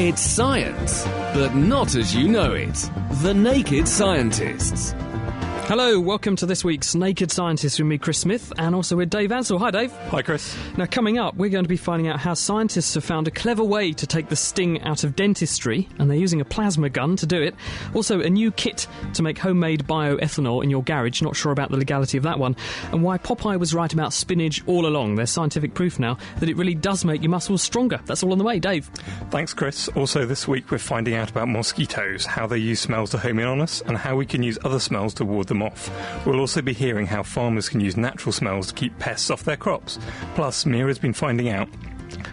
It's science, but not as you know it. The Naked Scientists. Hello, welcome to this week's Naked Scientists with me, Chris Smith, and also with Dave Ansell. Hi, Dave. Hi, Chris. Now, coming up, we're going to be finding out how scientists have found a clever way to take the sting out of dentistry, and they're using a plasma gun to do it. Also, a new kit to make homemade bioethanol in your garage. Not sure about the legality of that one. And why Popeye was right about spinach all along. There's scientific proof now that it really does make your muscles stronger. That's all on the way, Dave. Thanks, Chris. Also, this week we're finding out about mosquitoes, how they use smells to home in on us, and how we can use other smells to ward them off. We'll also be hearing how farmers can use natural smells to keep pests off their crops. Plus, Mira's been finding out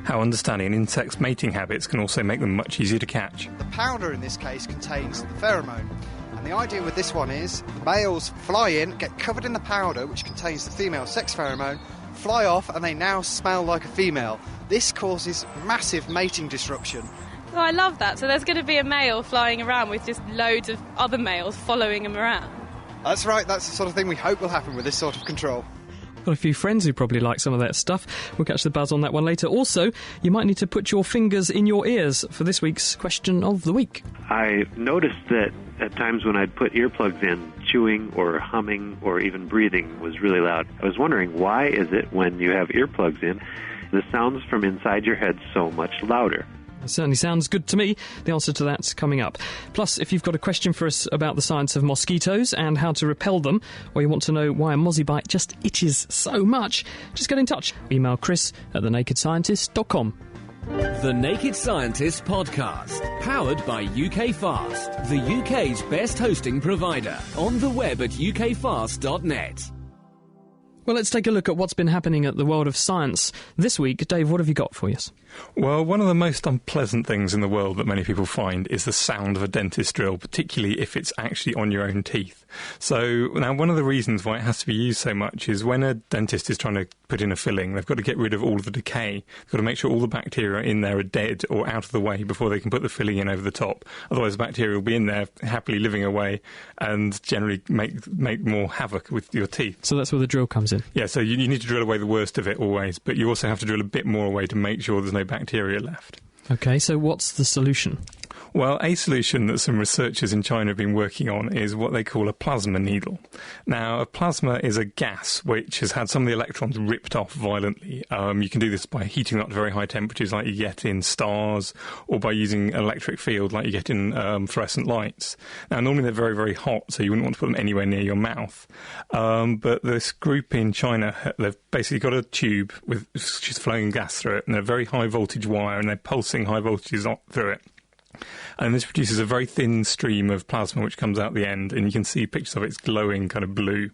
how understanding an insect's mating habits can also make them much easier to catch. The powder in this case contains the pheromone. And the idea with this one is the males fly in, get covered in the powder, which contains the female sex pheromone, fly off, and they now smell like a female. This causes massive mating disruption. Oh, I love that. So there's going to be a male flying around with just loads of other males following him around. That's right, that's the sort of thing we hope will happen with this sort of control. Got a few friends who probably like some of that stuff. We'll catch the buzz on that one later. Also, you might need to put your fingers in your ears for this week's question of the week. I noticed that at times when I'd put earplugs in, chewing or humming or even breathing was really loud. I was wondering, why is it when you have earplugs in, the sounds from inside your head so much louder? It certainly sounds good to me. The answer to that's coming up. Plus, if you've got a question for us about the science of mosquitoes and how to repel them, or you want to know why a mozzie bite just itches so much, just get in touch. Email chris@thenakedscientist.com. The Naked Scientists podcast, powered by UK Fast, the UK's best hosting provider. On the web at ukfast.net. Well, let's take a look at what's been happening at the world of science this week. Dave, what have you got for us? Well, one of the most unpleasant things in the world that many people find is the sound of a dentist drill, particularly if it's actually on your own teeth. So now one of the reasons why it has to be used so much is when a dentist is trying to put in a filling, they've got to get rid of all of the decay. They've got to make sure all the bacteria in there are dead or out of the way before they can put the filling in over the top. Otherwise, the bacteria will be in there happily living away and generally make more havoc with your teeth. So that's where the drill comes in? Yeah, so you need to drill away the worst of it always, but you also have to drill a bit more away to make sure there's no bacteria left. OK, so what's the solution? Well, a solution that some researchers in China have been working on is what they call a plasma needle. Now, a plasma is a gas which has had some of the electrons ripped off violently. You can do this by heating them up to very high temperatures like you get in stars, or by using an electric field like you get in fluorescent lights. Now, normally they're very, very hot, so you wouldn't want to put them anywhere near your mouth. But this group in China, they've basically got a tube with just flowing gas through it, and a very high voltage wire, and they're pulsing high voltages through it. And this produces a very thin stream of plasma which comes out the end, and you can see pictures of it, it's glowing kind of blue.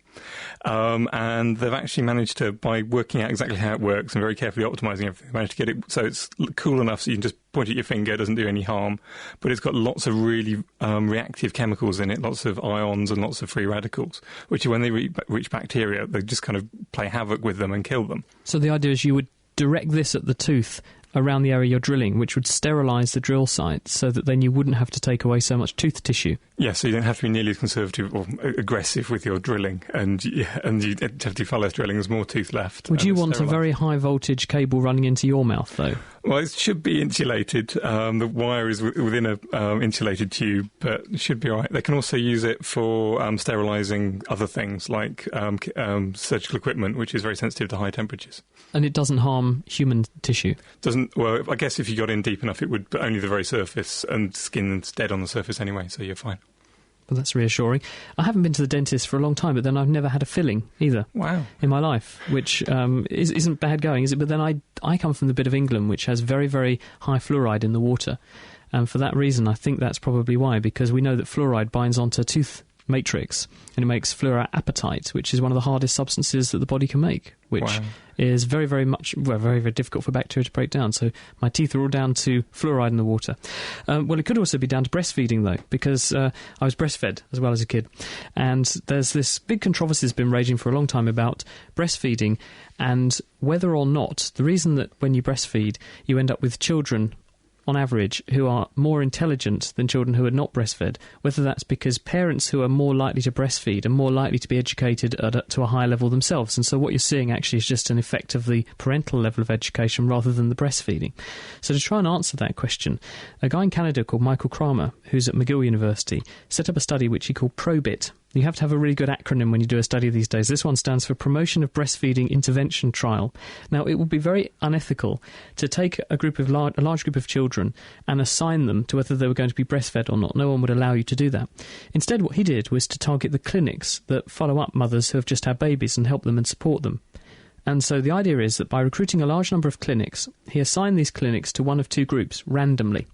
And they've actually managed to, by working out exactly how it works and very carefully optimising everything, managed to get it so it's cool enough so you can just point at your finger, it doesn't do any harm, but it's got lots of really reactive chemicals in it, lots of ions and lots of free radicals, which when they reach bacteria, they just kind of play havoc with them and kill them. So the idea is you would direct this at the tooth around the area you're drilling, which would sterilise the drill site so that then you wouldn't have to take away so much tooth tissue. Yeah, so you don't have to be nearly as conservative or aggressive with your drilling, and you have to do far less drilling, there's more tooth left. Would you want a very high voltage cable running into your mouth, though? Well, it should be insulated. The wire is within a insulated tube, but it should be all right. They can also use it for sterilising other things like surgical equipment, which is very sensitive to high temperatures. And it doesn't harm human tissue? Well, I guess if you got in deep enough, it would, but only the very surface, and skin's dead on the surface anyway, so you're fine. Well, that's reassuring. I haven't been to the dentist for a long time, but then I've never had a filling either. Wow. In my life, which isn't bad going, is it? But then I come from the bit of England which has very, very high fluoride in the water. And for that reason, I think that's probably why, because we know that fluoride binds onto tooth matrix and it makes fluoroapatite, which is one of the hardest substances that the body can make, which is very, very much, very, very difficult for bacteria to break down. So my teeth are all down to fluoride in the water. Well, it could also be down to breastfeeding, though, because I was breastfed as well as a kid. And there's this big controversy that's been raging for a long time about breastfeeding and whether or not the reason that when you breastfeed, you end up with children on average, who are more intelligent than children who are not breastfed, whether that's because parents who are more likely to breastfeed are more likely to be educated to a higher level themselves. And so what you're seeing actually is just an effect of the parental level of education rather than the breastfeeding. So to try and answer that question, a guy in Canada called Michael Kramer, who's at McGill University, set up a study which he called PROBIT. You have to have a really good acronym when you do a study these days. This one stands for Promotion of Breastfeeding Intervention Trial. Now, it would be very unethical to take a large group of children and assign them to whether they were going to be breastfed or not. No one would allow you to do that. Instead, what he did was to target the clinics that follow up mothers who have just had babies and help them and support them. And so the idea is that by recruiting a large number of clinics, he assigned these clinics to one of two groups randomly.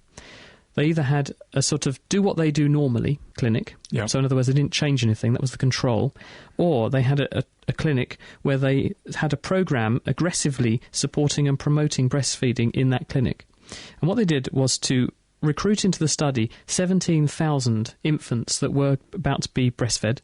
They either had a sort of do what they do normally clinic, so in other words, they didn't change anything, that was the control, or they had a clinic where they had a programme aggressively supporting and promoting breastfeeding in that clinic. And what they did was to recruit into the study 17,000 infants that were about to be breastfed,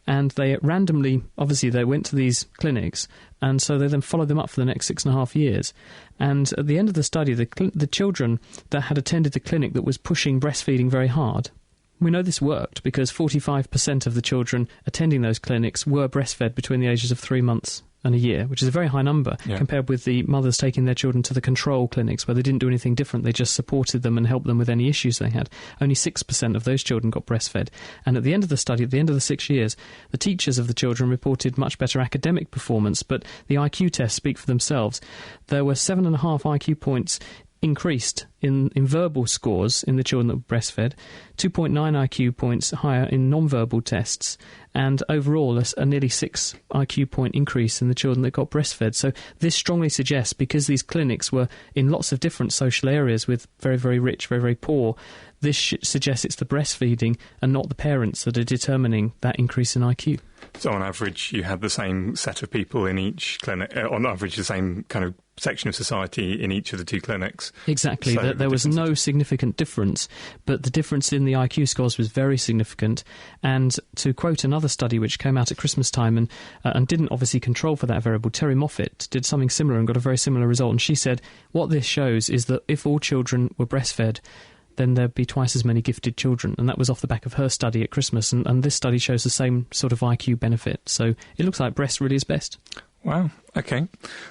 and they randomly, obviously, they went to these clinics, and so they then followed them up for the next 6.5 years. And at the end of the study, the children that had attended the clinic that was pushing breastfeeding very hard, we know this worked because 45% of the children attending those clinics were breastfed between the ages of 3 months and a year, which is a very high number compared with the mothers taking their children to the control clinics where they didn't do anything different. They just supported them and helped them with any issues they had. Only 6% of those children got breastfed. And at the end of the study, at the end of the 6 years, the teachers of the children reported much better academic performance, but the IQ tests speak for themselves. There were 7.5 IQ points increased in verbal scores in the children that were breastfed, 2.9 IQ points higher in non-verbal tests, and overall a nearly 6 IQ point increase in the children that got breastfed. So this strongly suggests, because these clinics were in lots of different social areas with very, very rich, very, very poor, this suggests it's the breastfeeding and not the parents that are determining that increase in IQ. So on average, you had the same set of people in each clinic, on average the same kind of section of society in each of the two clinics. Exactly, So there was no significant difference, but the difference in the IQ scores was very significant. And to quote another study which came out at Christmas time and didn't obviously control for that variable, Terry Moffat did something similar and got a very similar result. And she said, what this shows is that if all children were breastfed, then there'd be twice as many gifted children. And that was off the back of her study at Christmas. And this study shows the same sort of IQ benefit. So it looks like breast really is best. Wow, okay.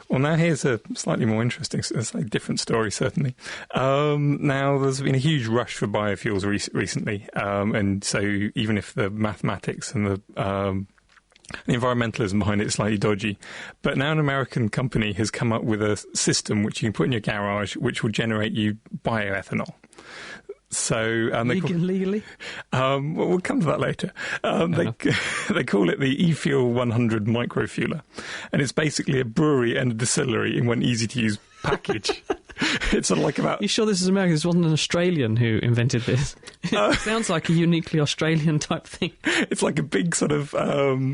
Well, now here's a slightly more interesting, a slightly different story, certainly. Now, there's been a huge rush for biofuels recently. And so even if the mathematics and the environmentalism behind it is slightly dodgy. But now an American company has come up with a system which you can put in your garage which will generate you bioethanol. So Legally? Well, we'll come to that later. They call it the eFuel 100 microfueler, and it's basically a brewery and a distillery in one easy-to-use package. It's sort of like about... You sure this is American? This wasn't an Australian who invented this. It sounds like a uniquely Australian type thing. It's like a big sort of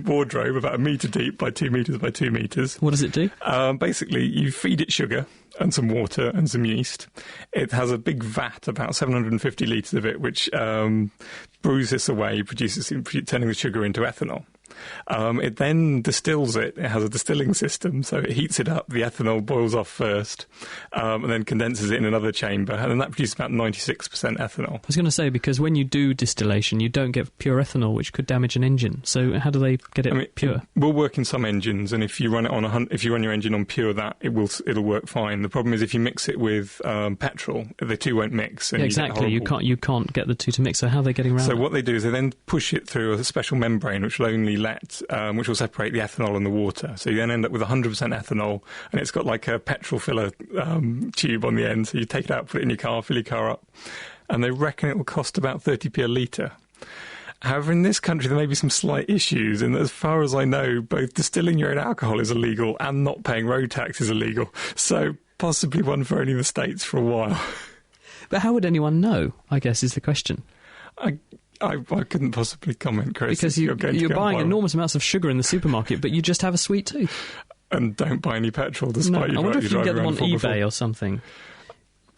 wardrobe about 1 metre deep by 2 metres by 2 metres. What does it do? Basically, you feed it sugar and some water and some yeast. It has a big vat, about 750 litres of it, which brews this away, turning the sugar into ethanol. It then distills it. It has a distilling system, so it heats it up. The ethanol boils off first, and then condenses it in another chamber, and then that produces about 96% ethanol. I was going to say, because when you do distillation, you don't get pure ethanol, which could damage an engine. So how do they get it pure? It will work in some engines, and if you run it on if you run your engine on pure, it'll work fine. The problem is if you mix it with petrol, the two won't mix. And exactly, you can't get the two to mix. So how are they getting around? So what they do is they then push it through a special membrane, which will only which will separate the ethanol and the water. So you then end up with 100% ethanol, and it's got like a petrol filler tube on the end. So you take it out, put it in your car, fill your car up, and they reckon it will cost about 30p a litre. However, in this country, there may be some slight issues, and as far as I know, both distilling your own alcohol is illegal and not paying road tax is illegal. So possibly one for only the States for a while. But how would anyone know, I guess, is the question. I couldn't possibly comment, Chris. Because you're buying enormous amounts of sugar in the supermarket, but you just have a sweet tooth. And don't buy any petrol despite I wonder if you can get them on eBay or something.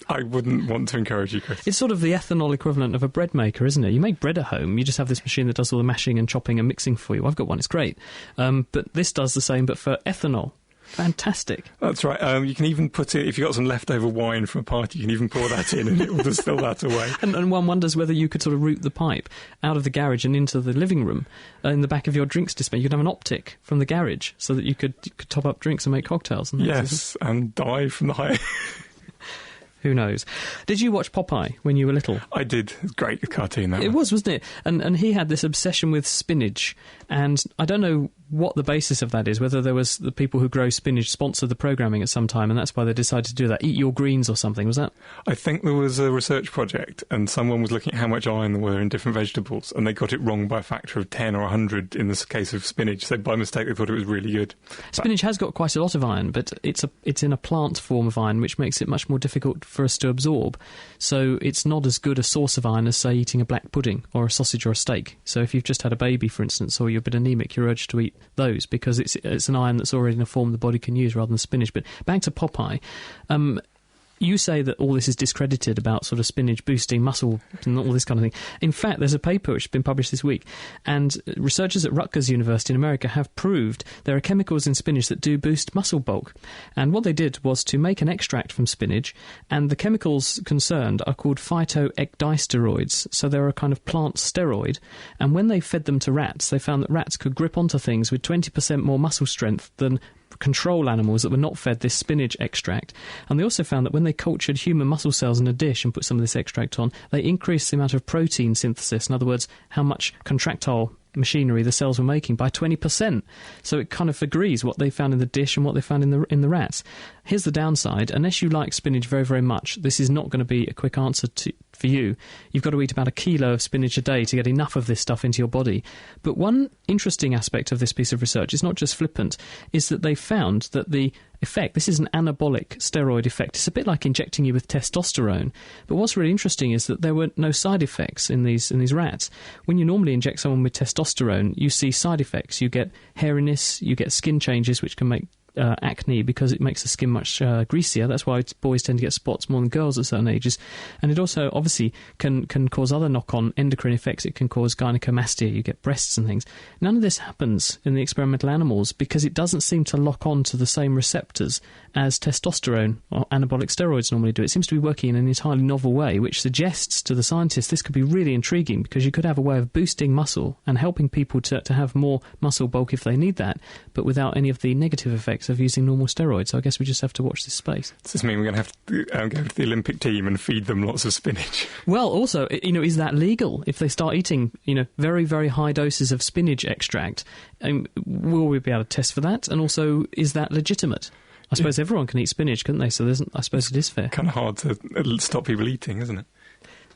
I wouldn't want to encourage you, Chris. It's sort of the ethanol equivalent of a bread maker, isn't it? You make bread at home, you just have this machine that does all the mashing and chopping and mixing for you. I've got one, it's great. But this does the same, but for ethanol. Fantastic. That's right. You can even put it, if you've got some leftover wine from a party, you can even pour that in and it will distill that away. And one wonders whether you could sort of route the pipe out of the garage and into the living room in the back of your drinks dispenser. You could have an optic from the garage so that you could top up drinks and make cocktails. And yes, and die from the high... Who knows? Did you watch Popeye when you were little? I did. It's a great cartoon, that It was, wasn't it? And he had this obsession with spinach, and I don't know what the basis of that is, whether there was the people who grow spinach sponsored the programming at some time, and that's why they decided to do that. Eat your greens or something, was that? I think there was a research project, and someone was looking at how much iron there were in different vegetables, and they got it wrong by a factor of 10 or 100 in this case of spinach, so by mistake they thought it was really good. Spinach has got quite a lot of iron, but it's in a plant form of iron, which makes it much more difficult for us to absorb. So it's not as good a source of iron as, say, eating a black pudding or a sausage or a steak. So if you've just had a baby, for instance, or you're a bit anemic, you're urged to eat those because it's an iron that's already in a form the body can use rather than spinach. But back to Popeye. You say that all this is discredited about sort of spinach boosting muscle and all this kind of thing. In fact, there's a paper which has been published this week, and researchers at Rutgers University in America have proved there are chemicals in spinach that do boost muscle bulk. And what they did was to make an extract from spinach, and the chemicals concerned are called phytoecdysteroids, so they're a kind of plant steroid. And when they fed them to rats, they found that rats could grip onto things with 20% more muscle strength than control animals that were not fed this spinach extract. And they also found that when they cultured human muscle cells in a dish and put some of this extract on, they increased the amount of protein synthesis, in other words, how much contractile machinery the cells were making, by 20%. So it kind of agrees what they found in the dish and what they found in the rats. Here's the downside. Unless you like spinach very, very much, this is not going to be a quick answer for you. You've got to eat about 1 kilo of spinach a day to get enough of this stuff into your body. But one interesting aspect of this piece of research, it's not just flippant, is that they found that the effect, this is an anabolic steroid effect. It's a bit like injecting you with testosterone. But what's really interesting is that there were no side effects in these rats. When you normally inject someone with testosterone, you see side effects. You get hairiness, you get skin changes, which can make acne because it makes the skin much greasier. That's why boys tend to get spots more than girls at certain ages. And it also obviously can cause other knock-on endocrine effects. It can cause gynecomastia. You get breasts and things. None of this happens in the experimental animals because it doesn't seem to lock on to the same receptors as testosterone or anabolic steroids normally do. It seems to be working in an entirely novel way, which suggests to the scientists this could be really intriguing because you could have a way of boosting muscle and helping people to have more muscle bulk if they need that, but without any of the negative effects of using normal steroids. So I guess we just have to watch this space. Does this mean we're going to have to go to the Olympic team and feed them lots of spinach? Well, also, is that legal? If they start eating, very, very high doses of spinach extract, will we be able to test for that? And also, is that legitimate? I suppose everyone can eat spinach, couldn't they? So I suppose it is fair. Kind of hard to stop people eating, isn't it?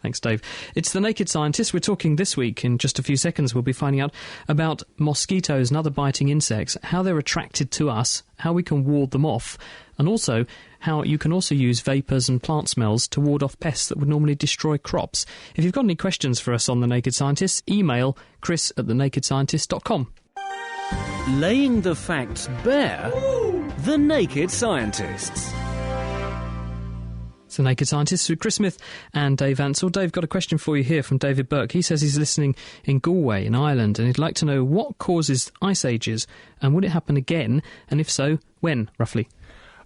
Thanks, Dave. It's The Naked Scientist. We're talking this week. In just a few seconds, we'll be finding out about mosquitoes and other biting insects, how they're attracted to us, how we can ward them off, and also how you can also use vapours and plant smells to ward off pests that would normally destroy crops. If you've got any questions for us on The Naked Scientist, email chris@thenakedscientist.com. Laying the facts bare. The Naked Scientists. It's The Naked Scientists with Chris Smith and Dave Ansell. Dave, got a question for you here from David Burke. He says he's listening in Galway in Ireland and he'd like to know what causes ice ages and would it happen again, and if so, when, roughly?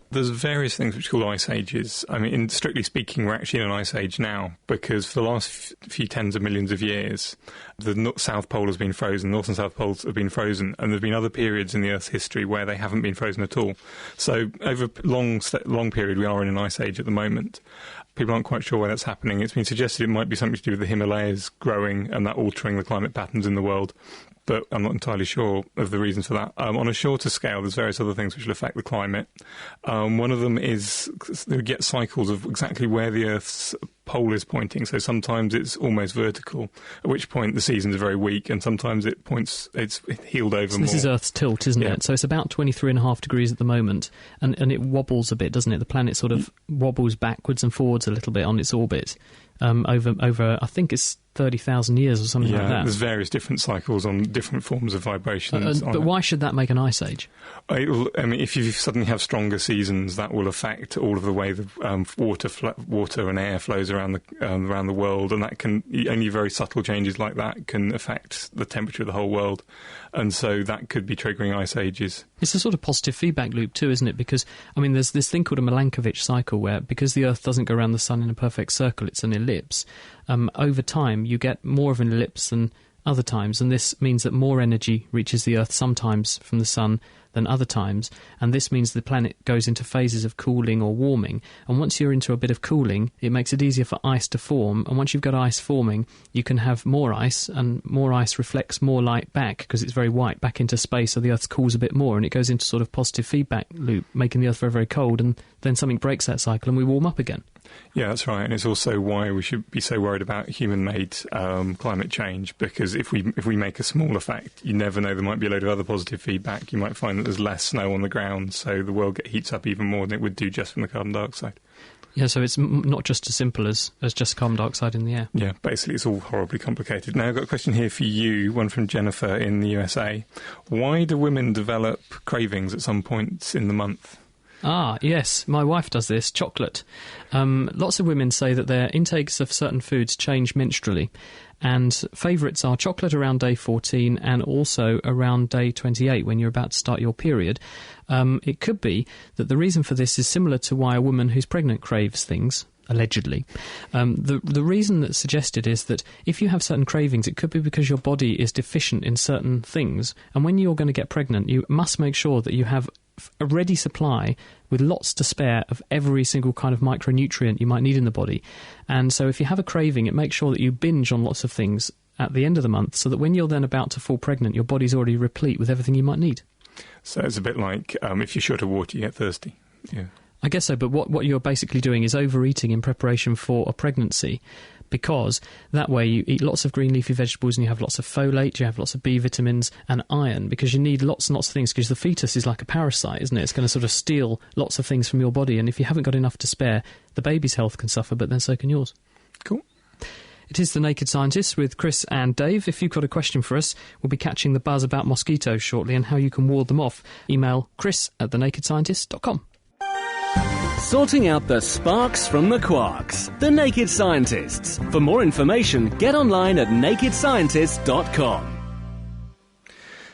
There's various things which are called ice ages. I mean, strictly speaking, we're actually in an ice age now because for the last few tens of millions of years, the South Pole has been frozen, North and South Poles have been frozen, and there have been other periods in the Earth's history where they haven't been frozen at all. So over a long period, we are in an ice age at the moment. People aren't quite sure why that's happening. It's been suggested it might be something to do with the Himalayas growing and that altering the climate patterns in the world, but I'm not entirely sure of the reasons for that. On a shorter scale, there's various other things which will affect the climate. One of them is we get cycles of exactly where the Earth's pole is pointing. So sometimes it's almost vertical, at which point the seasons are very weak, and sometimes it's healed over more. This is Earth's tilt, isn't it? So it's about 23.5 degrees at the moment, and it wobbles a bit, doesn't it? The planet sort of wobbles backwards and forwards a little bit on its orbit. over I think it's 30,000 years or something like that. Yeah, there's various different cycles on different forms of vibrations. But why should that make an ice age? If you suddenly have stronger seasons, that will affect all of the way the water and air flows around the world, and that can only very subtle changes like that can affect the temperature of the whole world, and so that could be triggering ice ages. It's a sort of positive feedback loop too, isn't it? Because, there's this thing called a Milankovitch cycle where, because the Earth doesn't go around the Sun in a perfect circle, it's an ellipse. Over time, you get more of an ellipse than other times, and this means that more energy reaches the Earth sometimes from the Sun than other times, and this means the planet goes into phases of cooling or warming, and once you're into a bit of cooling, it makes it easier for ice to form, and once you've got ice forming, you can have more ice, and more ice reflects more light back, because it's very white, back into space, so the Earth cools a bit more, and it goes into sort of positive feedback loop, making the Earth very, very cold, and then something breaks that cycle and we warm up again. Yeah, that's right, and it's also why we should be so worried about human-made climate change, because if we make a small effect, you never know, there might be a load of other positive feedback. You might find that there's less snow on the ground, so the world heats up even more than it would do just from the carbon dioxide. Yeah, so it's not just as simple as just carbon dioxide in the air. Yeah, basically it's all horribly complicated. Now I've got a question here for you, one from Jennifer in the USA. Why do women develop cravings at some points in the month? Ah, yes, my wife does this, chocolate. Lots of women say that their intakes of certain foods change menstrually, and favourites are chocolate around day 14 and also around day 28 when you're about to start your period. It could be that the reason for this is similar to why a woman who's pregnant craves things, allegedly. The reason that's suggested is that if you have certain cravings, it could be because your body is deficient in certain things, and when you're going to get pregnant, you must make sure that you have a ready supply with lots to spare of every single kind of micronutrient you might need in the body. And so if you have a craving, it makes sure that you binge on lots of things at the end of the month, so that when you're then about to fall pregnant, your body's already replete with everything you might need. So it's a bit like if you're short of water, you get thirsty. Yeah, I guess so, but what you're basically doing is overeating in preparation for a pregnancy, because that way you eat lots of green leafy vegetables and you have lots of folate, you have lots of B vitamins and iron, because you need lots and lots of things, because the fetus is like a parasite, isn't it? It's going to sort of steal lots of things from your body, and if you haven't got enough to spare, the baby's health can suffer, but then so can yours. Cool. It is The Naked Scientists with Chris and Dave. If you've got a question for us, we'll be catching the buzz about mosquitoes shortly and how you can ward them off. Email chris@thenakedscientist.com. Sorting out the sparks from the quarks. The Naked Scientists. For more information, get online at nakedscientist.com.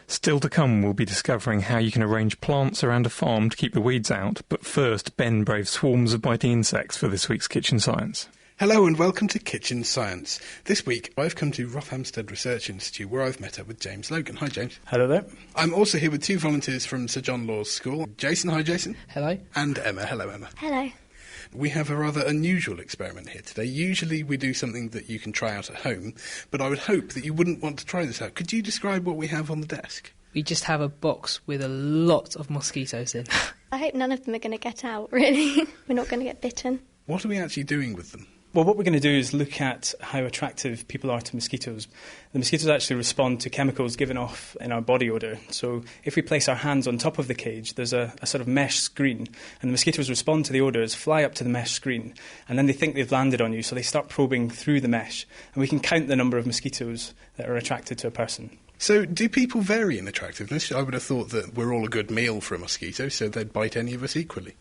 Still to come, we'll be discovering how you can arrange plants around a farm to keep the weeds out. But first, Ben braves swarms of biting insects for this week's Kitchen Science. Hello and welcome to Kitchen Science. This week I've come to Rothamsted Research Institute where I've met up with James Logan. Hi James. Hello there. I'm also here with two volunteers from Sir John Law's School. Jason. Hi Jason. Hello. And Emma. Hello Emma. Hello. We have a rather unusual experiment here today. Usually we do something that you can try out at home, but I would hope that you wouldn't want to try this out. Could you describe what we have on the desk? We just have a box with a lot of mosquitoes in. I hope none of them are going to get out, really. We're not going to get bitten. What are we actually doing with them? Well, what we're going to do is look at how attractive people are to mosquitoes. The mosquitoes actually respond to chemicals given off in our body odour. So if we place our hands on top of the cage, there's a sort of mesh screen, and the mosquitoes respond to the odours, fly up to the mesh screen, and then they think they've landed on you, so they start probing through the mesh, and we can count the number of mosquitoes that are attracted to a person. So do people vary in attractiveness? I would have thought that we're all a good meal for a mosquito, so they'd bite any of us equally.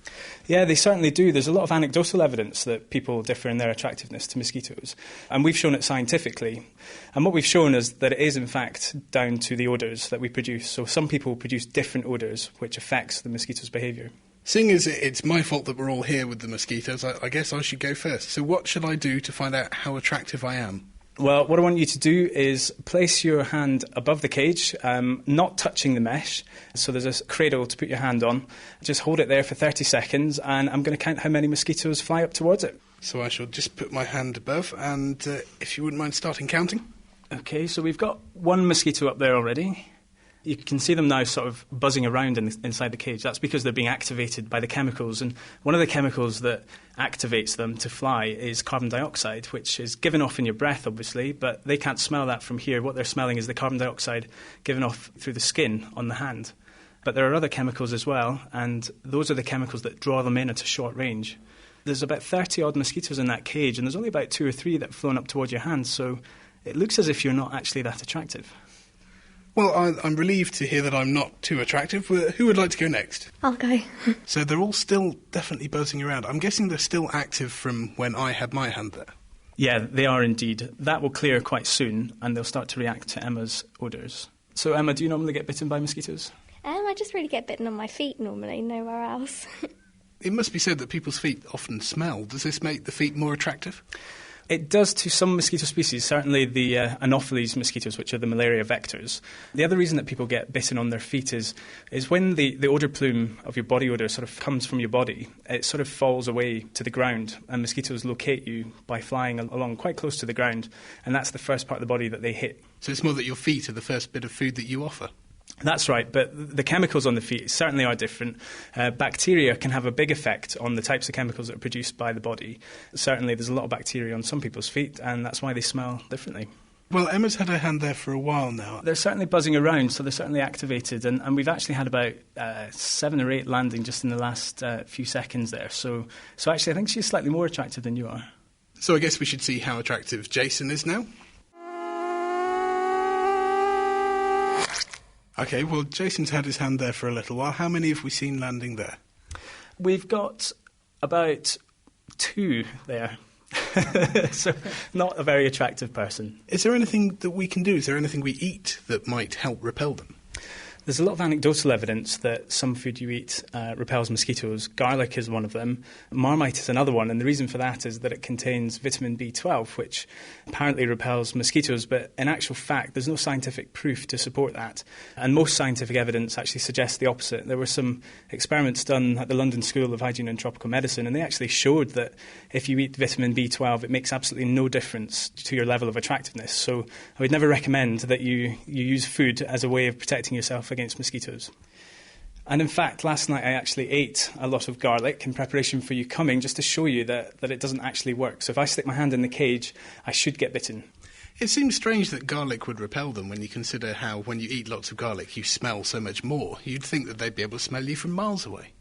Yeah, they certainly do. There's a lot of anecdotal evidence that people differ in their attractiveness to mosquitoes, and we've shown it scientifically. And what we've shown is that it is, in fact, down to the odours that we produce. So some people produce different odours, which affects the mosquito's behaviour. Seeing as it's my fault that we're all here with the mosquitoes, I guess I should go first. So what should I do to find out how attractive I am? Well, what I want you to do is place your hand above the cage, not touching the mesh. So there's a cradle to put your hand on. Just hold it there for 30 seconds, and I'm going to count how many mosquitoes fly up towards it. So I shall just put my hand above, and if you wouldn't mind starting counting. OK, so we've got one mosquito up there already. You can see them now sort of buzzing around inside the cage. That's because they're being activated by the chemicals. And one of the chemicals that activates them to fly is carbon dioxide, which is given off in your breath, obviously, but they can't smell that from here. What they're smelling is the carbon dioxide given off through the skin on the hand. But there are other chemicals as well, and those are the chemicals that draw them in at a short range. There's about 30-odd mosquitoes in that cage, and there's only about 2 or 3 that have flown up towards your hand, so it looks as if you're not actually that attractive. Well, I'm relieved to hear that I'm not too attractive. Who would like to go next? I'll go. So they're all still definitely buzzing around. I'm guessing they're still active from when I had my hand there. Yeah, they are indeed. That will clear quite soon, and they'll start to react to Emma's odours. So, Emma, do you normally get bitten by mosquitoes? I just really get bitten on my feet normally, nowhere else. It must be said that people's feet often smell. Does this make the feet more attractive? It does to some mosquito species, certainly the Anopheles mosquitoes, which are the malaria vectors. The other reason that people get bitten on their feet is when the odour plume of your body odour sort of comes from your body, it sort of falls away to the ground, and mosquitoes locate you by flying along quite close to the ground, and that's the first part of the body that they hit. So it's more that your feet are the first bit of food that you offer? That's right, but the chemicals on the feet certainly are different. Bacteria can have a big effect on the types of chemicals that are produced by the body. Certainly there's a lot of bacteria on some people's feet, and that's why they smell differently. Well, Emma's had her hand there for a while now. They're certainly buzzing around, so they're certainly activated, and we've actually had about 7 or 8 landing just in the last few seconds there. So actually I think she's slightly more attractive than you are. So I guess we should see how attractive Jason is now. OK, well, Jason's had his hand there for a little while. How many have we seen landing there? We've got about 2 there. So not a very attractive person. Is there anything that we can do? Is there anything we eat that might help repel them? There's a lot of anecdotal evidence that some food you eat repels mosquitoes. Garlic is one of them. Marmite is another one, and the reason for that is that it contains vitamin B12, which apparently repels mosquitoes, but in actual fact there's no scientific proof to support that. And most scientific evidence actually suggests the opposite. There were some experiments done at the London School of Hygiene and Tropical Medicine, and they actually showed that if you eat vitamin B12, it makes absolutely no difference to your level of attractiveness. So I would never recommend that you use food as a way of protecting yourself against mosquitoes. And in fact, last night I actually ate a lot of garlic in preparation for you coming, just to show you that it doesn't actually work. So if I stick my hand in the cage, I should get bitten. It seems strange that garlic would repel them when you consider how, when you eat lots of garlic, you smell so much more. You'd think that they'd be able to smell you from miles away.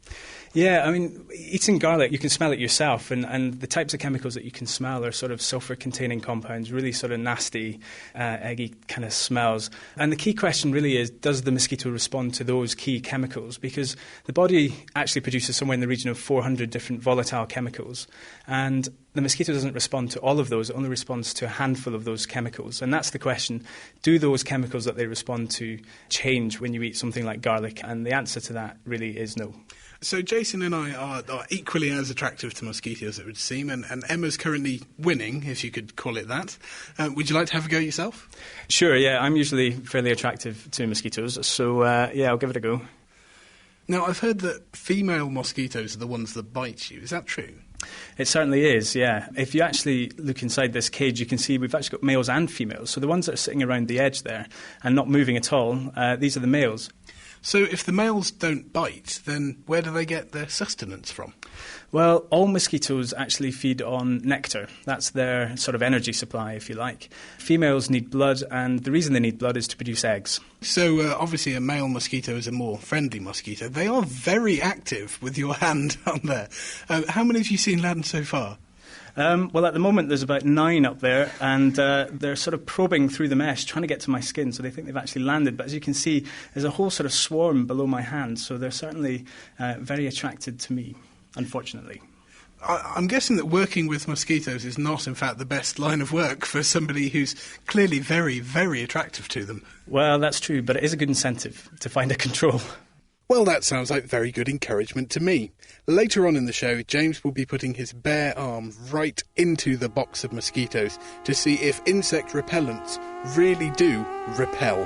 Yeah, I mean, eating garlic, you can smell it yourself, and the types of chemicals that you can smell are sort of sulfur-containing compounds, really sort of nasty, eggy kind of smells. And the key question really is, does the mosquito respond to those key chemicals? Because the body actually produces somewhere in the region of 400 different volatile chemicals, and the mosquito doesn't respond to all of those, it only responds to a handful of those chemicals. And that's the question, do those chemicals that they respond to change when you eat something like garlic? And the answer to that really is no. So Jason and I are equally as attractive to mosquitoes, it would seem, and Emma's currently winning, if you could call it that. Would you like to have a go yourself? Sure, yeah, I'm usually fairly attractive to mosquitoes, so yeah, I'll give it a go. Now, I've heard that female mosquitoes are the ones that bite you. Is that true? It certainly is, yeah. If you actually look inside this cage, you can see we've actually got males and females. So the ones that are sitting around the edge there and not moving at all, these are the males. So if the males don't bite, then where do they get their sustenance from? Well, all mosquitoes actually feed on nectar. That's their sort of energy supply, if you like. Females need blood, and the reason they need blood is to produce eggs. So obviously a male mosquito is a more friendly mosquito. They are very active with your hand on there. How many have you seen land so far? Well, at the moment there's about 9 up there, and they're sort of probing through the mesh, trying to get to my skin, so they think they've actually landed. But as you can see, there's a whole sort of swarm below my hand, so they're certainly very attracted to me, unfortunately. I'm guessing that working with mosquitoes is not, in fact, the best line of work for somebody who's clearly very, very attractive to them. Well, that's true, but it is a good incentive to find a control. Well, that sounds like very good encouragement to me. Later on in the show, James will be putting his bare arm right into the box of mosquitoes to see if insect repellents really do repel.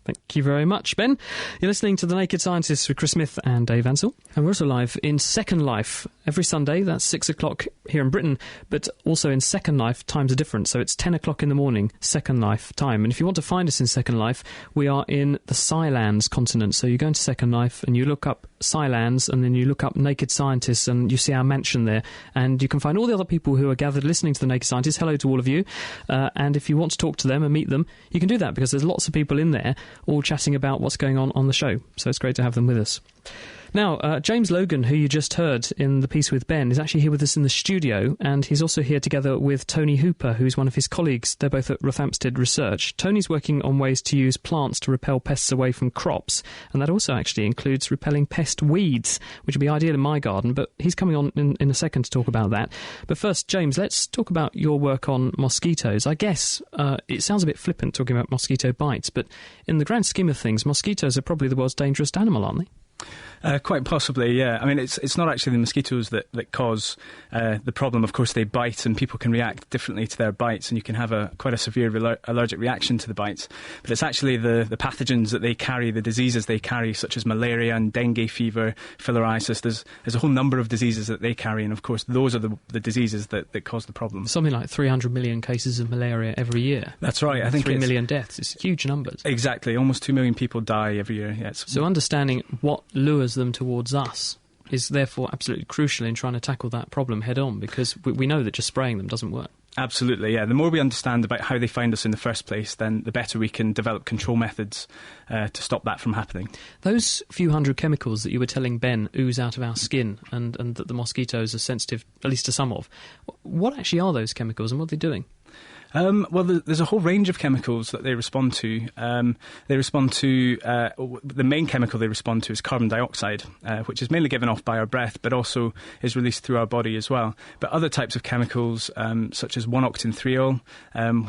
Thank you very much, Ben. You're listening to The Naked Scientists with Chris Smith and Dave Ansell. And we're also live in Second Life every Sunday. That's 6 o'clock here in Britain. But also in Second Life, times are different. So it's 10 o'clock in the morning, Second Life time. And if you want to find us in Second Life, we are in the Scilands continent. So you go into Second Life and you look up Scilands, and then you look up Naked Scientists, and you see our mansion there. And you can find all the other people who are gathered listening to The Naked Scientists. Hello to all of you. And if you want to talk to them and meet them, you can do that, because there's lots of people in there all chatting about what's going on the show. So it's great to have them with us. Now, James Logan, who you just heard in the piece with Ben, is actually here with us in the studio, and he's also here together with Tony Hooper, who's one of his colleagues. They're both at Rothamsted Research. Tony's working on ways to use plants to repel pests away from crops, and that also actually includes repelling pest weeds, which would be ideal in my garden, but he's coming on in a second to talk about that. But first, James, let's talk about your work on mosquitoes. I guess it sounds a bit flippant talking about mosquito bites, but in the grand scheme of things, mosquitoes are probably the world's dangerous animal, aren't they? Quite possibly, yeah. I mean, it's not actually the mosquitoes that cause the problem. Of course, they bite, and people can react differently to their bites, and you can have quite a severe allergic reaction to the bites. But it's actually the pathogens that they carry, the diseases they carry, such as malaria and dengue fever, filariasis. There's a whole number of diseases that they carry, and of course, those are the diseases that cause the problem. Something like 300 million cases of malaria every year. That's right. I think 3 million deaths. It's huge numbers. Exactly. Almost 2 million people die every year. Yeah, so understanding what lures them towards us is therefore absolutely crucial in trying to tackle that problem head on, because we know that just spraying them doesn't work. Absolutely, yeah. The more we understand about how they find us in the first place, then the better we can develop control methods to stop that from happening. Those few hundred chemicals that you were telling Ben ooze out of our skin and that the mosquitoes are sensitive, at least to some of, what actually are those chemicals and what are they doing? Well, there's a whole range of chemicals that they respond to. The main chemical they respond to is carbon dioxide, which is mainly given off by our breath, but also is released through our body as well. But other types of chemicals, such as 1-octanthiol,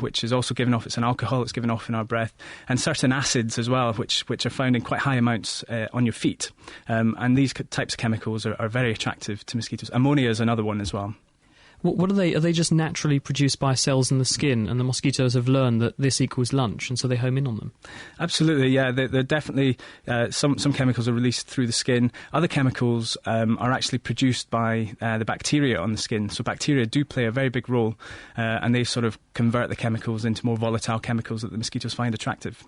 which is also given off, it's an alcohol, it's given off in our breath, and certain acids as well, which are found in quite high amounts on your feet. And these types of chemicals are very attractive to mosquitoes. Ammonia is another one as well. What are they? Are they just naturally produced by cells in the skin, and the mosquitoes have learned that this equals lunch, and so they home in on them? Absolutely, yeah. They're definitely some chemicals are released through the skin. Other chemicals are actually produced by the bacteria on the skin. So bacteria do play a very big role, and they sort of convert the chemicals into more volatile chemicals that the mosquitoes find attractive.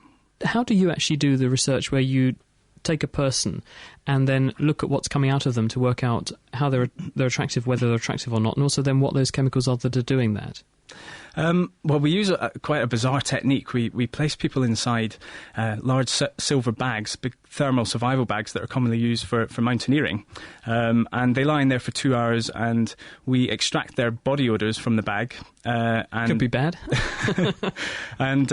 How do you actually do the research where you take a person and then look at what's coming out of them to work out how they're attractive, whether they're attractive or not, and also then what those chemicals are that are doing that? Well, we use quite a bizarre technique. We place people inside large silver bags, big thermal survival bags that are commonly used for mountaineering, and they lie in there for 2 hours, and we extract their body odours from the bag. And could be bad. And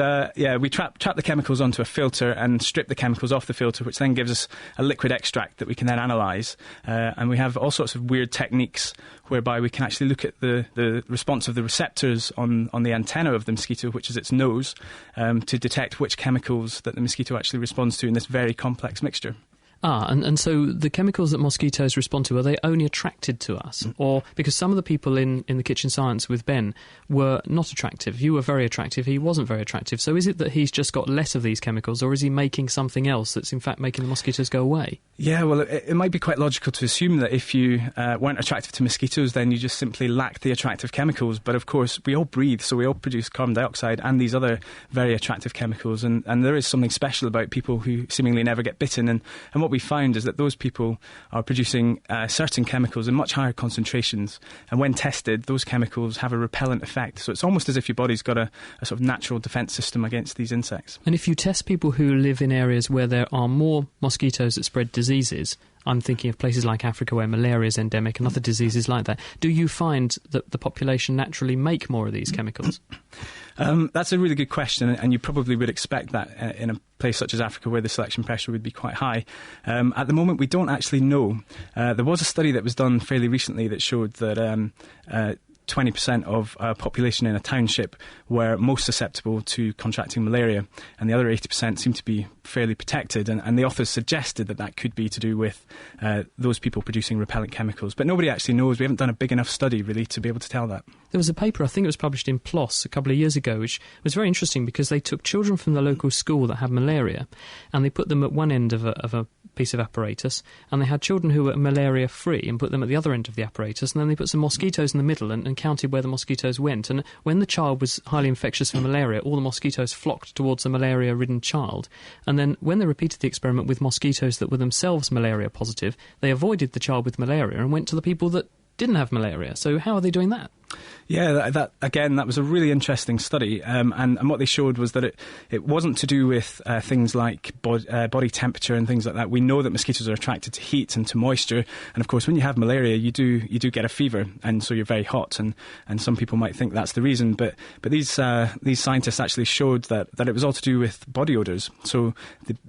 we trap the chemicals onto a filter and strip the chemicals off the filter, which then gives us a liquid extract that we can then analyse. And we have all sorts of weird techniques whereby we can actually look at the response of the receptors on the antenna of the mosquito, which is its nose, to detect which chemicals that the mosquito actually responds to in this very complex mixture. And so the chemicals that mosquitoes respond to, are they only attracted to us? Or because some of the people in the Kitchen Science with Ben were not attractive. You were very attractive, he wasn't very attractive. So is it that he's just got less of these chemicals, or is he making something else that's in fact making the mosquitoes go away? Yeah, well, it might be quite logical to assume that if you weren't attractive to mosquitoes, then you just simply lacked the attractive chemicals. But of course, we all breathe, so we all produce carbon dioxide and these other very attractive chemicals. And there is something special about people who seemingly never get bitten. And what we find is that those people are producing certain chemicals in much higher concentrations, and when tested, those chemicals have a repellent effect. So it's almost as if your body's got a sort of natural defence system against these insects. And if you test people who live in areas where there are more mosquitoes that spread diseases, I'm thinking of places like Africa where malaria is endemic and other diseases like that, do you find that the population naturally make more of these chemicals? That's a really good question, and you probably would expect that in a place such as Africa where the selection pressure would be quite high. At the moment, we don't actually know. There was a study that was done fairly recently that showed that 20% of a population in a township were most susceptible to contracting malaria, and the other 80% seem to be fairly protected, and the authors suggested that could be to do with those people producing repellent chemicals. But nobody actually knows. We haven't done a big enough study, really, to be able to tell that. There was a paper, I think it was published in PLOS a couple of years ago, which was very interesting because they took children from the local school that had malaria, and they put them at one end of a piece of apparatus, and they had children who were malaria-free and put them at the other end of the apparatus, and then they put some mosquitoes in the middle and counted where the mosquitoes went. And when the child was highly infectious for malaria, all the mosquitoes flocked towards the malaria-ridden child. And then when they repeated the experiment with mosquitoes that were themselves malaria-positive, they avoided the child with malaria and went to the people that didn't have malaria. So how are they doing that? Yeah, that was a really interesting study, and what they showed was that it wasn't to do with things like body temperature and things like that. We know that mosquitoes are attracted to heat and to moisture, and of course when you have malaria you do get a fever, and so you're very hot, and some people might think that's the reason, but these scientists actually showed that it was all to do with body odours. So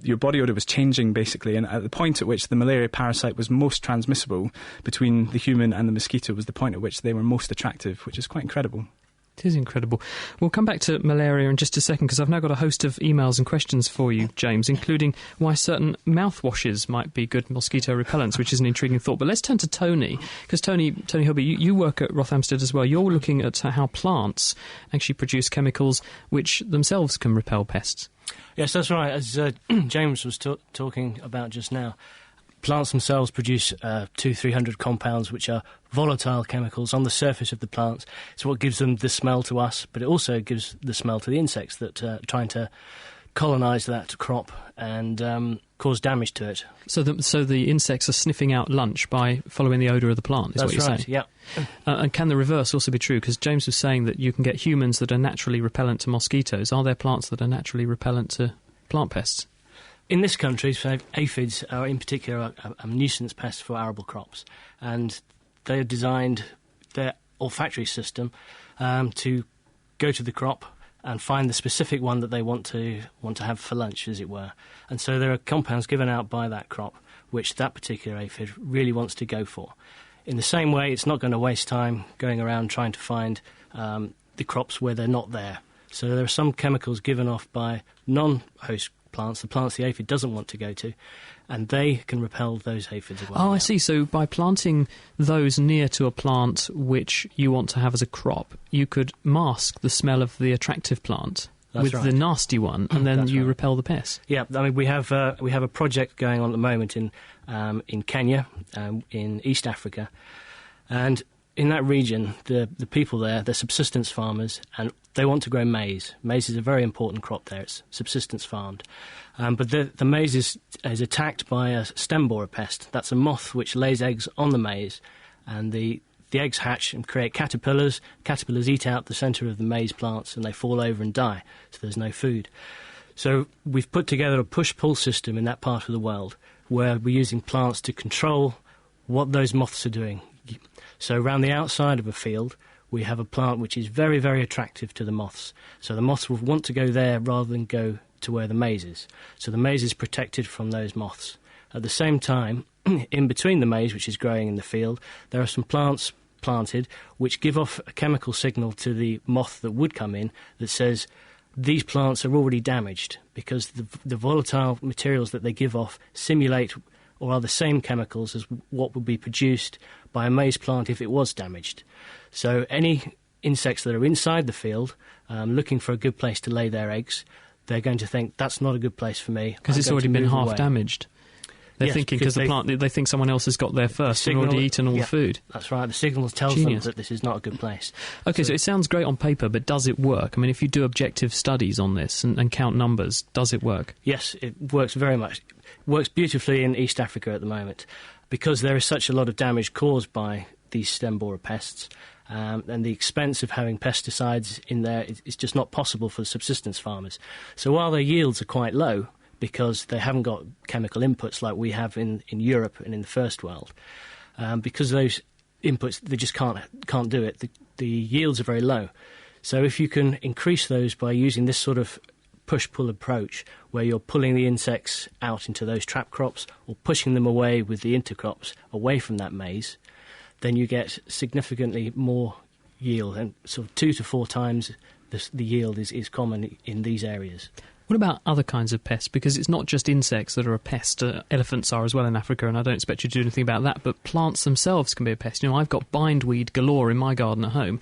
your body odour was changing basically, and at the point at which the malaria parasite was most transmissible between the human and the mosquito was the point at which they were most attractive, which is quite incredible. It is incredible. We'll come back to malaria in just a second, because I've now got a host of emails and questions for you, James, including why certain mouthwashes might be good mosquito repellents, which is an intriguing thought. But let's turn to Tony, because Tony Hilby, you work at Rothamsted as well. You're looking at how plants actually produce chemicals which themselves can repel pests. Yes, that's right. As James was talking about just now, plants themselves produce 200-300 compounds which are volatile chemicals on the surface of the plants. It's what gives them the smell to us, but it also gives the smell to the insects that are trying to colonise that crop and cause damage to it. So the insects are sniffing out lunch by following the odour of the plant, is That's what you're right, saying? Yeah. And can the reverse also be true? Because James was saying that you can get humans that are naturally repellent to mosquitoes. Are there plants that are naturally repellent to plant pests? In this country, so aphids are in particular a nuisance pest for arable crops, and they have designed their olfactory system to go to the crop and find the specific one that they want to have for lunch, as it were. And so there are compounds given out by that crop which that particular aphid really wants to go for. In the same way, it's not going to waste time going around trying to find the crops where they're not there. So there are some chemicals given off by non-host plants, the plants the aphid doesn't want to go to, and they can repel those aphids as well. Oh, I see. So by planting those near to a plant which you want to have as a crop, you could mask the smell of the attractive plant with the nasty one, and then you repel the pests. Yeah, I mean we have a project going on at the moment in Kenya, in East Africa, and in that region, the people there, they're subsistence farmers, and they want to grow maize. Maize is a very important crop there. It's subsistence farmed. But the maize is attacked by a stem borer pest. That's a moth which lays eggs on the maize, and the eggs hatch and create caterpillars. Caterpillars eat out the centre of the maize plants, and they fall over and die, so there's no food. So we've put together a push-pull system in that part of the world where we're using plants to control what those moths are doing. So around the outside of a field, we have a plant which is very, very attractive to the moths. So the moths will want to go there rather than go to where the maize is. So the maize is protected from those moths. At the same time, in between the maize, which is growing in the field, there are some plants planted which give off a chemical signal to the moth that would come in that says these plants are already damaged, because the volatile materials that they give off simulate or are the same chemicals as what would be produced by a maize plant if it was damaged. So any insects that are inside the field looking for a good place to lay their eggs, they're going to think, that's not a good place for me. Because it's already been half away. Damaged. They're thinking because the plant, they think someone else has got there first and already eaten all the food. That's right. The signal tells them that this is not a good place. OK, so it sounds great on paper, but does it work? I mean, if you do objective studies on this and count numbers, does it work? Yes, it works very much. It works beautifully in East Africa at the moment, because there is such a lot of damage caused by these stem borer pests, and the expense of having pesticides in there is just not possible for the subsistence farmers. So while their yields are quite low, because they haven't got chemical inputs like we have in Europe and in the First World, because those inputs, they just can't do it. The yields are very low. So if you can increase those by using this sort of push-pull approach, where you're pulling the insects out into those trap crops or pushing them away with the intercrops away from that maize, then you get significantly more yield, and sort of 2 to 4 times the yield is common in these areas. What about other kinds of pests? Because it's not just insects that are a pest. Elephants are as well in Africa, and I don't expect you to do anything about that, but plants themselves can be a pest. You know, I've got bindweed galore in my garden at home.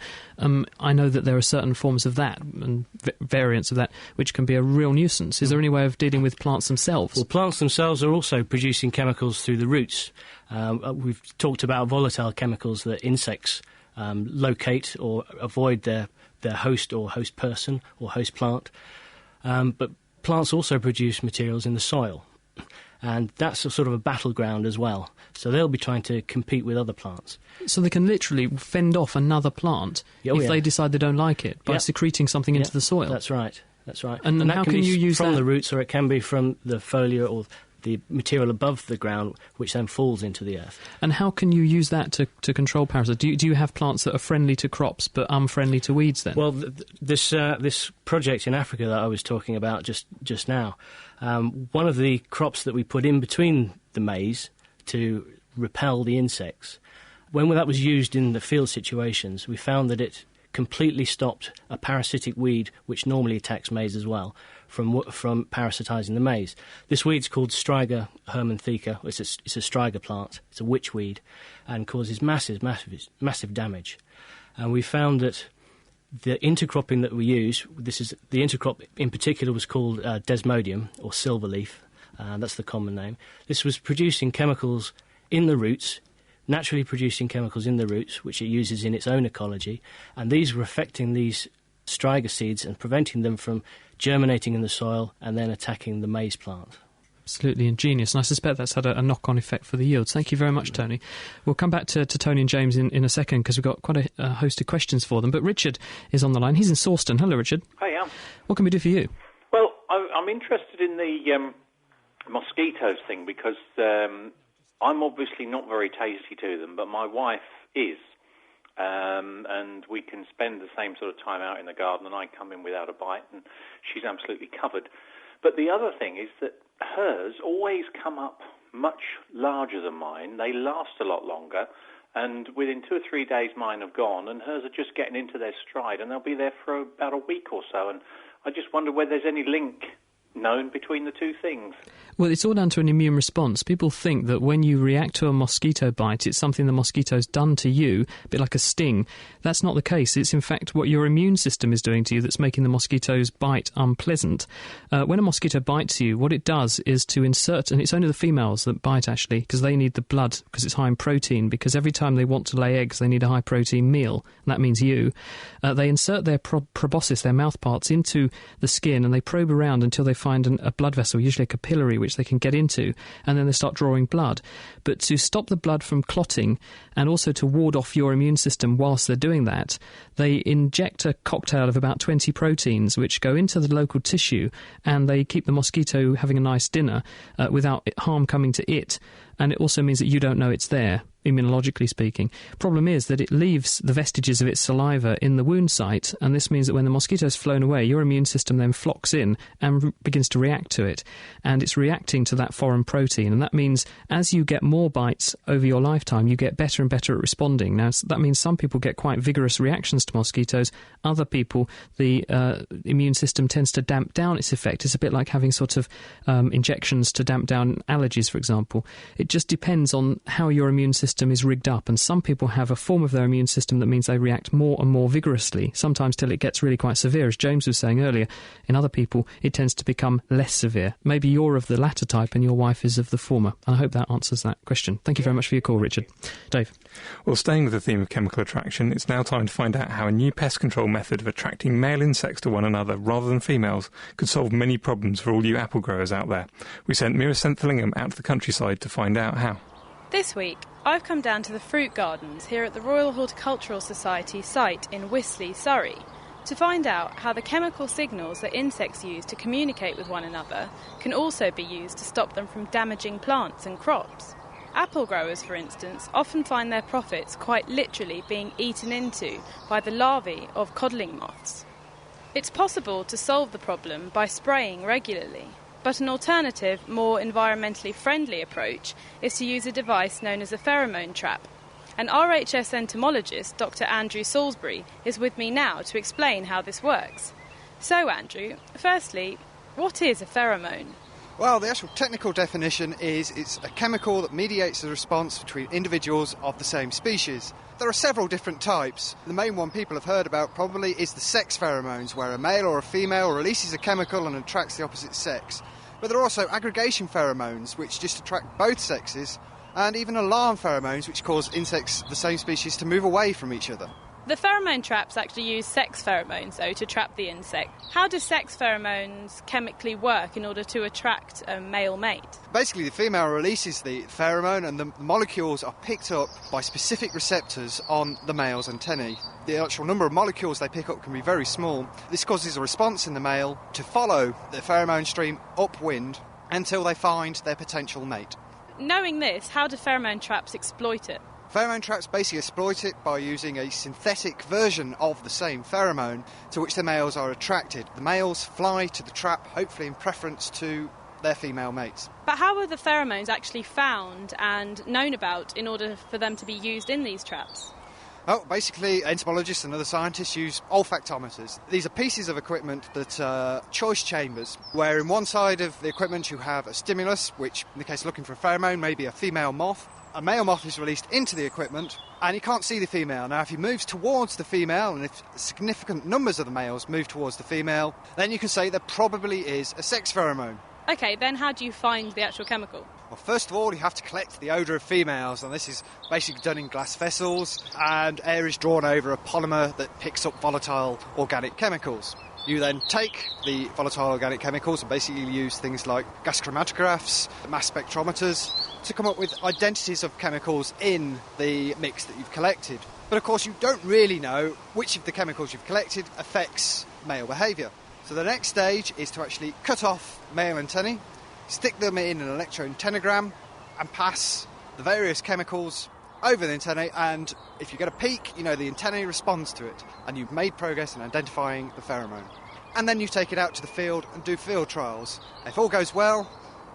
I know that there are certain forms of that and variants of that which can be a real nuisance. Is there any way of dealing with plants themselves? Well, plants themselves are also producing chemicals through the roots. We've talked about volatile chemicals that insects locate or avoid their host or host person or host plant. But plants also produce materials in the soil. And that's a sort of a battleground as well. So they'll be trying to compete with other plants. So they can literally fend off another plant if they decide they don't like it by secreting something into the soil. That's right. And that how can you use from that? the roots, or it can be from the foliar or the material above the ground, which then falls into the earth. And how can you use that to control parasites? Do you have plants that are friendly to crops but unfriendly to weeds then? Well, this project in Africa that I was talking about just now, one of the crops that we put in between the maize to repel the insects, when that was used in the field situations, we found that it completely stopped a parasitic weed which normally attacks maize as well from parasitising the maize. This weed's called Striga hermantheca. It's a striga plant. It's a witchweed and causes massive damage. And we found that the intercropping that we use, the intercrop in particular was called Desmodium or silverleaf. That's the common name. This was producing chemicals in the roots, naturally producing chemicals in the roots, which it uses in its own ecology, and these were affecting these striga seeds and preventing them from germinating in the soil and then attacking the maize plant. Absolutely ingenious, and I suspect that's had a knock-on effect for the yields. Thank you very much, Tony. We'll come back to Tony and James in a second because we've got quite a host of questions for them. But Richard is on the line. He's in Sawston. Hello, Richard. Hiya. What can we do for you? Well, I'm interested in the mosquitoes thing because I'm obviously not very tasty to them, but my wife is. And we can spend the same sort of time out in the garden, and I come in without a bite, and she's absolutely covered. But the other thing is that hers always come up much larger than mine. They last a lot longer, and within 2 or 3 days mine have gone, and hers are just getting into their stride, and they'll be there for about a week or so. And I just wonder whether there's any link known between the two things. Well, it's all down to an immune response. People think that when you react to a mosquito bite, it's something the mosquito's done to you, a bit like a sting. That's not the case. It's in fact what your immune system is doing to you that's making the mosquito's bite unpleasant. When a mosquito bites you, what it does is to insert, and it's only the females that bite actually, because they need the blood, because it's high in protein, because every time they want to lay eggs, they need a high-protein meal, and that means you. They insert their proboscis, their mouth parts, into the skin, and they probe around until they find a blood vessel, usually a capillary, which they can get into, and then they start drawing blood. But to stop the blood from clotting and also to ward off your immune system whilst they're doing that, they inject a cocktail of about 20 proteins which go into the local tissue, and they keep the mosquito having a nice dinner without harm coming to it. And it also means that you don't know it's there, immunologically speaking. Problem is that it leaves the vestiges of its saliva in the wound site, and this means that when the mosquito's flown away, your immune system then flocks in and begins to react to it. And it's reacting to that foreign protein. And that means as you get more bites over your lifetime, you get better and better at responding. Now, that means some people get quite vigorous reactions to mosquitoes. Other people, the immune system tends to damp down its effect. It's a bit like having sort of injections to damp down allergies, for example. It just depends on how your immune system is rigged up, and some people have a form of their immune system that means they react more and more vigorously, sometimes till it gets really quite severe, as James was saying earlier. In other people, it tends to become less severe. Maybe you're of the latter type and your wife is of the former, and I hope that answers that question. Thank you very much for your call, Richard. Dave? Well, staying with the theme of chemical attraction, it's now time to find out how a new pest control method of attracting male insects to one another rather than females could solve many problems for all you apple growers out there. We sent Mira Senthillingham out to the countryside to find out how. This week, I've come down to the fruit gardens here at the Royal Horticultural Society site in Wisley, Surrey, to find out how the chemical signals that insects use to communicate with one another can also be used to stop them from damaging plants and crops. Apple growers, for instance, often find their profits quite literally being eaten into by the larvae of codling moths. It's possible to solve the problem by spraying regularly. But an alternative, more environmentally friendly approach is to use a device known as a pheromone trap. And RHS entomologist Dr. Andrew Salisbury is with me now to explain how this works. So, Andrew, firstly, what is a pheromone? Well, the actual technical definition is it's a chemical that mediates the response between individuals of the same species. There are several different types. The main one people have heard about probably is the sex pheromones, where a male or a female releases a chemical and attracts the opposite sex. But there are also aggregation pheromones, which just attract both sexes, and even alarm pheromones, which cause insects of the same species to move away from each other. The pheromone traps actually use sex pheromones, though, to trap the insect. How do sex pheromones chemically work in order to attract a male mate? Basically, the female releases the pheromone and the molecules are picked up by specific receptors on the male's antennae. The actual number of molecules they pick up can be very small. This causes a response in the male to follow the pheromone stream upwind until they find their potential mate. Knowing this, how do pheromone traps exploit it? Pheromone traps basically exploit it by using a synthetic version of the same pheromone to which the males are attracted. The males fly to the trap, hopefully in preference to their female mates. But how are the pheromones actually found and known about in order for them to be used in these traps? Oh, basically, entomologists and other scientists use olfactometers. These are pieces of equipment that are choice chambers, where in one side of the equipment you have a stimulus, which, in the case of looking for a pheromone, may be a female moth. A male moth is released into the equipment, and you can't see the female. Now, if he moves towards the female, and if significant numbers of the males move towards the female, then you can say there probably is a sex pheromone. OK, then how do you find the actual chemical? Well, first of all, you have to collect the odour of females, and this is basically done in glass vessels, and air is drawn over a polymer that picks up volatile organic chemicals. You then take the volatile organic chemicals and basically use things like gas chromatographs, mass spectrometers, to come up with identities of chemicals in the mix that you've collected. But of course, you don't really know which of the chemicals you've collected affects male behaviour. So the next stage is to actually cut off male antennae, stick them in an electroantennogram, and pass the various chemicals over the antennae, and if you get a peak, you know the antennae responds to it, and you've made progress in identifying the pheromone. And then you take it out to the field and do field trials. If all goes well,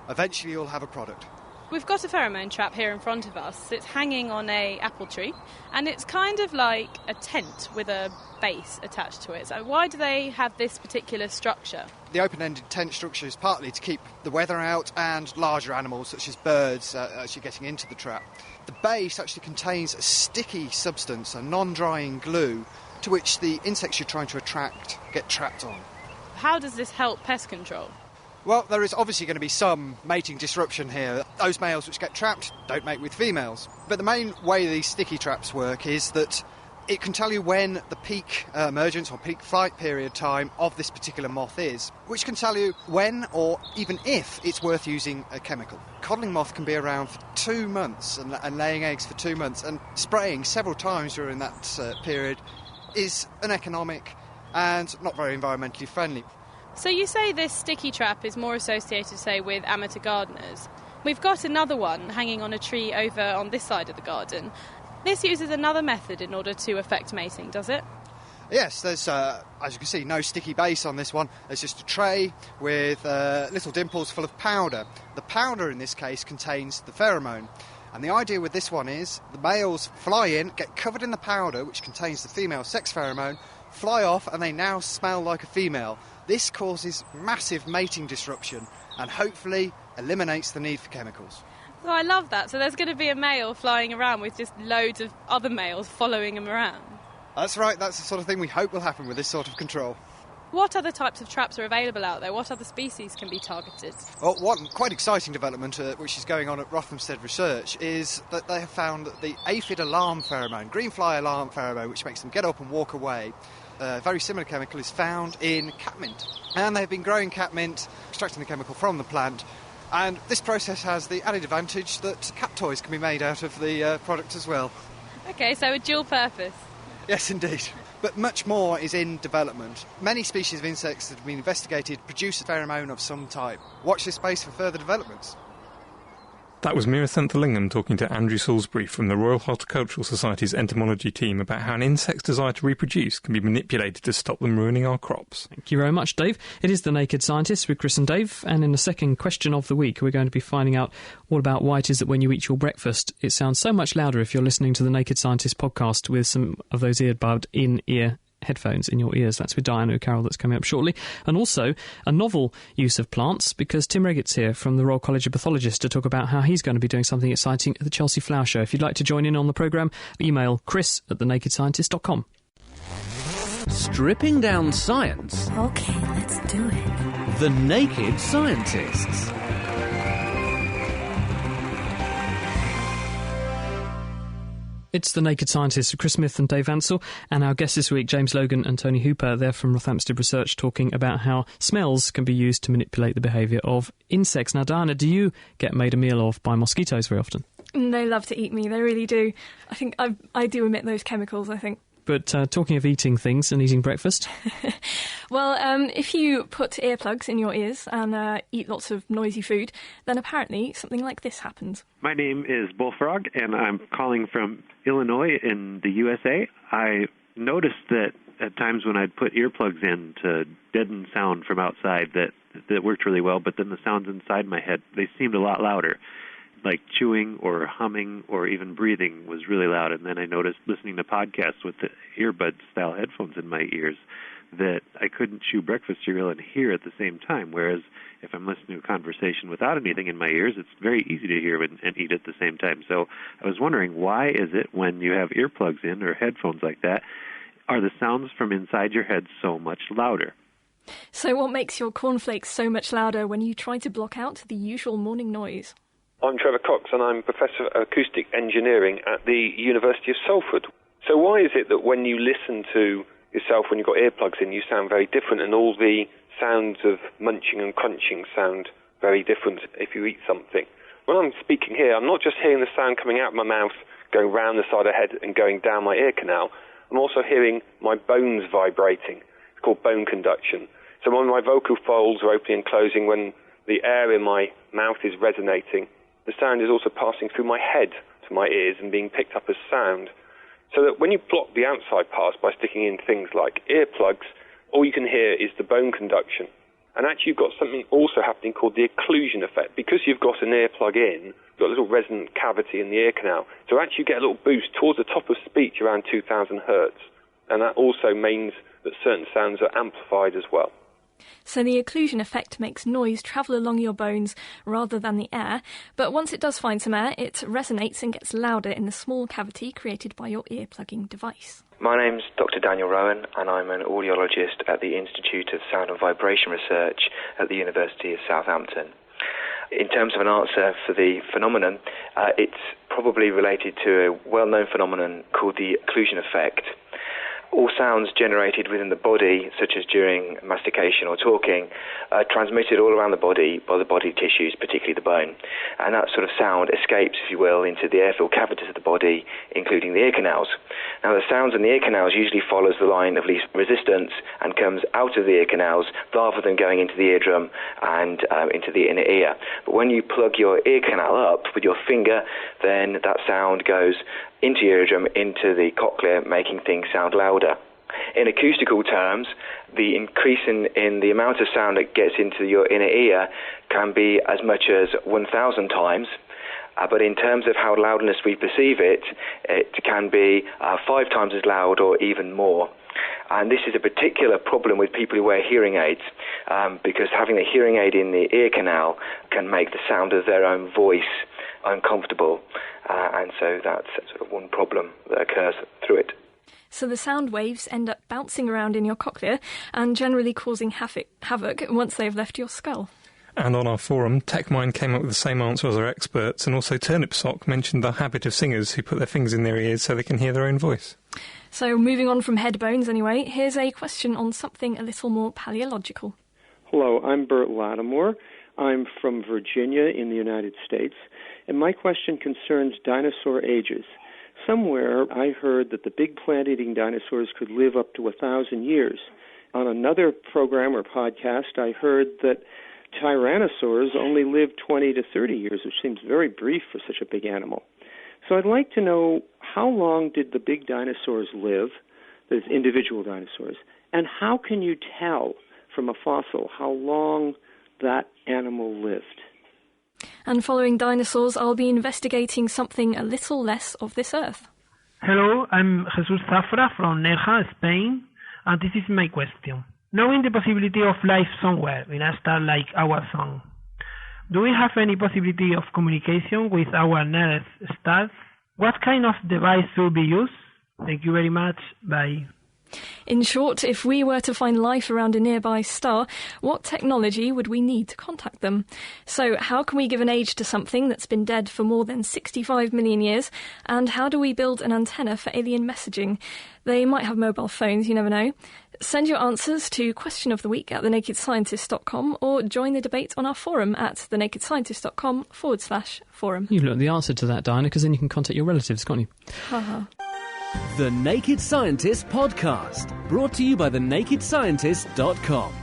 eventually you'll have a product. We've got a pheromone trap here in front of us. It's hanging on an apple tree, and it's kind of like a tent with a base attached to it. So why do they have this particular structure? The open-ended tent structure is partly to keep the weather out and larger animals, such as birds, actually getting into the trap. The base actually contains a sticky substance, a non-drying glue, to which the insects you're trying to attract get trapped on. How does this help pest control? Well, there is obviously going to be some mating disruption here. Those males which get trapped don't mate with females. But the main way these sticky traps work is that it can tell you when the peak emergence or peak flight period time of this particular moth is, which can tell you when or even if it's worth using a chemical. Codling moth can be around for 2 months and laying eggs for 2 months, and spraying several times during that period is uneconomic and not very environmentally friendly. So you say this sticky trap is more associated, say, with amateur gardeners. We've got another one hanging on a tree over on this side of the garden. This uses another method in order to affect mating, does it? Yes, there's, as you can see, no sticky base on this one. There's just a tray with little dimples full of powder. The powder, in this case, contains the pheromone. And the idea with this one is the males fly in, get covered in the powder, which contains the female sex pheromone, fly off, and they now smell like a female. This causes massive mating disruption and hopefully eliminates the need for chemicals. Oh, I love that. So there's going to be a male flying around with just loads of other males following him around. That's right. That's the sort of thing we hope will happen with this sort of control. What other types of traps are available out there? What other species can be targeted? Well, one quite exciting development which is going on at Rothamsted Research is that they have found that the aphid alarm pheromone, green fly alarm pheromone, which makes them get up and walk away, a very similar chemical is found in catmint. And they've been growing catmint, extracting the chemical from the plant, and this process has the added advantage that cat toys can be made out of the product as well. OK, so a dual purpose. Yes, indeed. But much more is in development. Many species of insects that have been investigated produce a pheromone of some type. Watch this space for further developments. That was Mira Senthalingham talking to Andrew Salisbury from the Royal Horticultural Society's entomology team about how an insect's desire to reproduce can be manipulated to stop them ruining our crops. Thank you very much, Dave. It is The Naked Scientist with Chris and Dave, and in the second question of the week we're going to be finding out all about why it is that when you eat your breakfast it sounds so much louder if you're listening to The Naked Scientist podcast with some of those earbud in-ear headphones in your ears. That's with Diana O'Carroll, that's coming up shortly. And also a novel use of plants, because Tim Reggett's here from the Royal College of Pathologists to talk about how he's going to be doing something exciting at the Chelsea Flower Show. If you'd like to join in on the programme, email chris@thenakedscientist.com. Stripping down science. OK, let's do it. The Naked Scientists. It's the Naked Scientists, Chris Smith and Dave Ansell, and our guests this week, James Logan and Tony Hooper. They're from Northampton Research, talking about how smells can be used to manipulate the behaviour of insects. Now, Diana, do you get made a meal of by mosquitoes very often? They love to eat me, they really do. I think I do emit those chemicals, I think. But talking of eating things and eating breakfast... Well, if you put earplugs in your ears and eat lots of noisy food, then apparently something like this happens. My name is Bullfrog, and I'm calling from Illinois in the USA. I noticed that at times when I'd put earplugs in to deaden sound from outside, that worked really well, but then the sounds inside my head, they seemed a lot louder. Like chewing or humming or even breathing was really loud. And then I noticed listening to podcasts with the earbud-style headphones in my ears that I couldn't chew breakfast cereal and hear at the same time, whereas if I'm listening to a conversation without anything in my ears, it's very easy to hear and eat at the same time. So I was wondering, why is it when you have earplugs in or headphones like that, are the sounds from inside your head so much louder? So what makes your cornflakes so much louder when you try to block out the usual morning noise? I'm Trevor Cox, and I'm Professor of Acoustic Engineering at the University of Salford. So why is it that when you listen to yourself when you've got earplugs in, you sound very different, and all the sounds of munching and crunching sound very different if you eat something? When I'm speaking here, I'm not just hearing the sound coming out of my mouth, going round the side of the head and going down my ear canal. I'm also hearing my bones vibrating. It's called bone conduction. So when my vocal folds are opening and closing, when the air in my mouth is resonating, the sound is also passing through my head to my ears and being picked up as sound. So that when you block the outside parts by sticking in things like earplugs, all you can hear is the bone conduction. And actually you've got something also happening called the occlusion effect. Because you've got an earplug in, you've got a little resonant cavity in the ear canal. So actually you get a little boost towards the top of speech around 2000 hertz. And that also means that certain sounds are amplified as well. So the occlusion effect makes noise travel along your bones rather than the air, but once it does find some air, it resonates and gets louder in the small cavity created by your ear-plugging device. My name's Dr. Daniel Rowan, and I'm an audiologist at the Institute of Sound and Vibration Research at the University of Southampton. In terms of an answer for the phenomenon, it's probably related to a well-known phenomenon called the occlusion effect. All sounds generated within the body, such as during mastication or talking, are transmitted all around the body by the body tissues, particularly the bone. And that sort of sound escapes, if you will, into the airfield cavities of the body, including the ear canals. Now, the sounds in the ear canals usually follows the line of least resistance and comes out of the ear canals rather than going into the eardrum and into the inner ear. But when you plug your ear canal up with your finger, then that sound goes into your eardrum, into the cochlea, making things sound louder. In acoustical terms, the increase in the amount of sound that gets into your inner ear can be as much as 1,000 times. But in terms of how loudness we perceive it, it can be 5 times as loud or even more. And this is a particular problem with people who wear hearing aids, because having a hearing aid in the ear canal can make the sound of their own voice uncomfortable. And so that's sort of one problem that occurs through it. So the sound waves end up bouncing around in your cochlea and generally causing havoc once they've left your skull. And on our forum, TechMind came up with the same answer as our experts, and also Turnip Sock mentioned the habit of singers who put their fingers in their ears so they can hear their own voice. So moving on from head bones anyway, here's a question on something a little more paleological. Hello, I'm Bert Lattimore. I'm from Virginia in the United States, and my question concerns dinosaur ages. Somewhere I heard that the big plant-eating dinosaurs could live up to 1,000 years. On another program or podcast, I heard that tyrannosaurs only lived 20 to 30 years, which seems very brief for such a big animal. So I'd like to know, how long did the big dinosaurs live, those individual dinosaurs, and how can you tell from a fossil how long that animal lived? And following dinosaurs, I'll be investigating something a little less of this earth. Hello, I'm Jesus Zafra from Nerja, Spain, and this is my question. Knowing the possibility of life somewhere in a star like our sun, do we have any possibility of communication with our nearest stars? What kind of device should be used? Thank you very much. Bye. In short, if we were to find life around a nearby star, what technology would we need to contact them? So how can we give an age to something that's been dead for more than 65 million years? And how do we build an antenna for alien messaging? They might have mobile phones, you never know. Send your answers to Question of the Week at thenakedscientist.com or join the debate on our forum at thenakedscientist.com/forum. You've learned the answer to that, Diana, because then you can contact your relatives, can't you? Haha. The Naked Scientist Podcast, brought to you by thenakedscientist.com.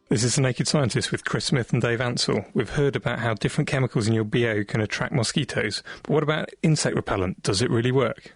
This is The Naked Scientist with Chris Smith and Dave Ansell. We've heard about how different chemicals in your BO can attract mosquitoes, but what about insect repellent? Does it really work?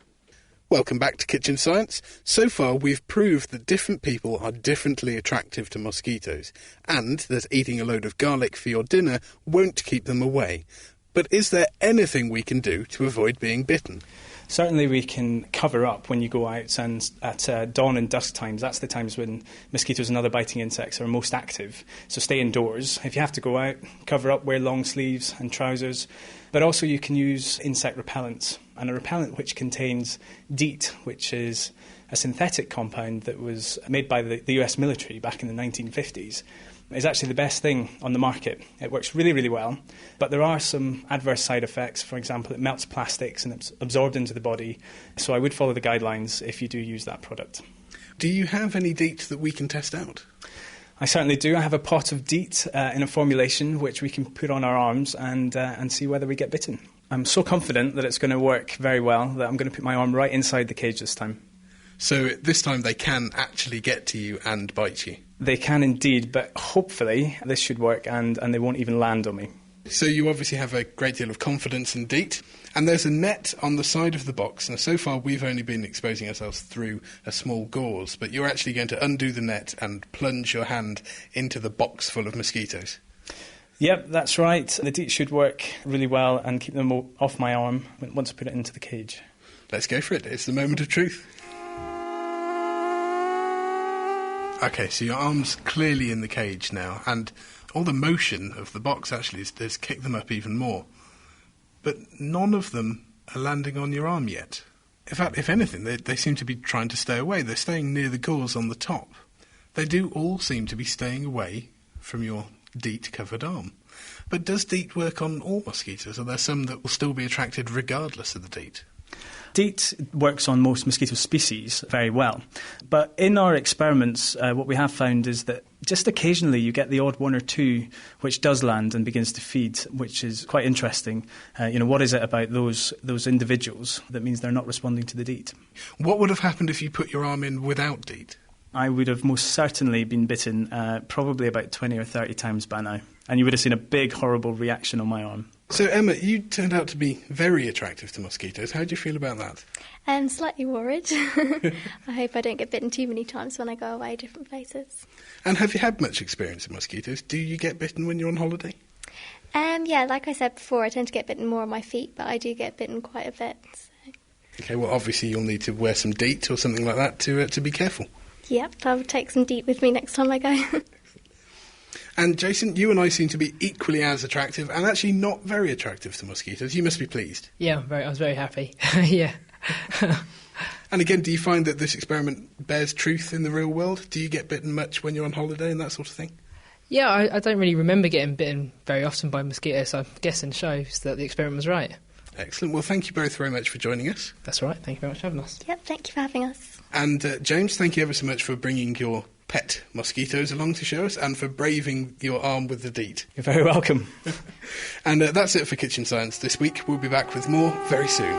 Welcome back to Kitchen Science. So far, we've proved that different people are differently attractive to mosquitoes, and that eating a load of garlic for your dinner won't keep them away. But is there anything we can do to avoid being bitten? Certainly we can cover up when you go out, and at dawn and dusk times, that's the times when mosquitoes and other biting insects are most active. So stay indoors. If you have to go out, cover up, wear long sleeves and trousers. But also you can use insect repellents, and a repellent which contains DEET, which is a synthetic compound that was made by the US military back in the 1950s. Is actually the best thing on the market. It works really, really well, but there are some adverse side effects. For example, it melts plastics and it's absorbed into the body, so I would follow the guidelines if you do use that product. Do you have any DEET that we can test out? I certainly do. I have a pot of DEET in a formulation which we can put on our arms and see whether we get bitten. I'm so confident that it's going to work very well that I'm going to put my arm right inside the cage this time. So this time they can actually get to you and bite you? They can indeed, but hopefully this should work and they won't even land on me. So you obviously have a great deal of confidence in DEET, and there's a net on the side of the box. Now, so far we've only been exposing ourselves through a small gauze, but you're actually going to undo the net and plunge your hand into the box full of mosquitoes. Yep, that's right. The DEET should work really well and keep them off my arm once I put it into the cage. Let's go for it. It's the moment of truth. OK, so your arm's clearly in the cage now, and all the motion of the box actually has kicked them up even more. But none of them are landing on your arm yet. In fact, if anything, they seem to be trying to stay away. They're staying near the gauze on the top. They do all seem to be staying away from your DEET-covered arm. But does DEET work on all mosquitoes? Are there some that will still be attracted regardless of the DEET? DEET works on most mosquito species very well. But in our experiments, what we have found is that just occasionally you get the odd one or two which does land and begins to feed, which is quite interesting. What is it about those individuals that means they're not responding to the DEET? What would have happened if you put your arm in without DEET? I would have most certainly been bitten probably about 20 or 30 times by now. And you would have seen a big, horrible reaction on my arm. So, Emma, you turned out to be very attractive to mosquitoes. How do you feel about that? I'm slightly worried. I hope I don't get bitten too many times when I go away different places. And have you had much experience with mosquitoes? Do you get bitten when you're on holiday? Yeah, like I said before, I tend to get bitten more on my feet, but I do get bitten quite a bit. So. OK, well, obviously you'll need to wear some DEET or something like that to be careful. Yep, I'll take some DEET with me next time I go. And Jason, you and I seem to be equally as attractive and actually not very attractive to mosquitoes. You must be pleased. Yeah, I was very happy. Yeah. And again, do you find that this experiment bears truth in the real world? Do you get bitten much when you're on holiday and that sort of thing? Yeah, I don't really remember getting bitten very often by mosquitoes, so I'm guessing shows that the experiment was right. Excellent. Well, thank you both very much for joining us. That's all right. Thank you very much for having us. Yep, thank you for having us. And James, thank you ever so much for bringing your pet mosquitoes along to show us and for braving your arm with the DEET. You're very welcome. And that's it for Kitchen Science this week. We'll be back with more very soon.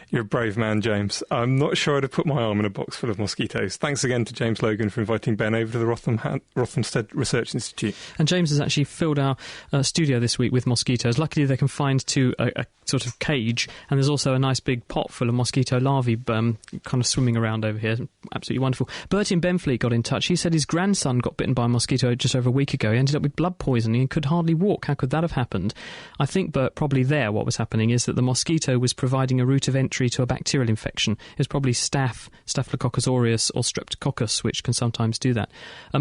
You're a brave man, James. I'm not sure I'd have put my arm in a box full of mosquitoes. Thanks again to James Logan for inviting Ben over to the Rothamsted Research Institute. And James has actually filled our studio this week with mosquitoes. Luckily, they can find to a sort of cage, and there's also a nice big pot full of mosquito larvae kind of swimming around over here. Absolutely wonderful. Bertie in Benfleet got in touch. He said his grandson got bitten by a mosquito just over a week ago. He ended up with blood poisoning and could hardly walk. How could that have happened? I think, Bert, probably what was happening is that the mosquito was providing a route of entry to a bacterial infection. It was probably Staphylococcus aureus or Streptococcus, which can sometimes do that.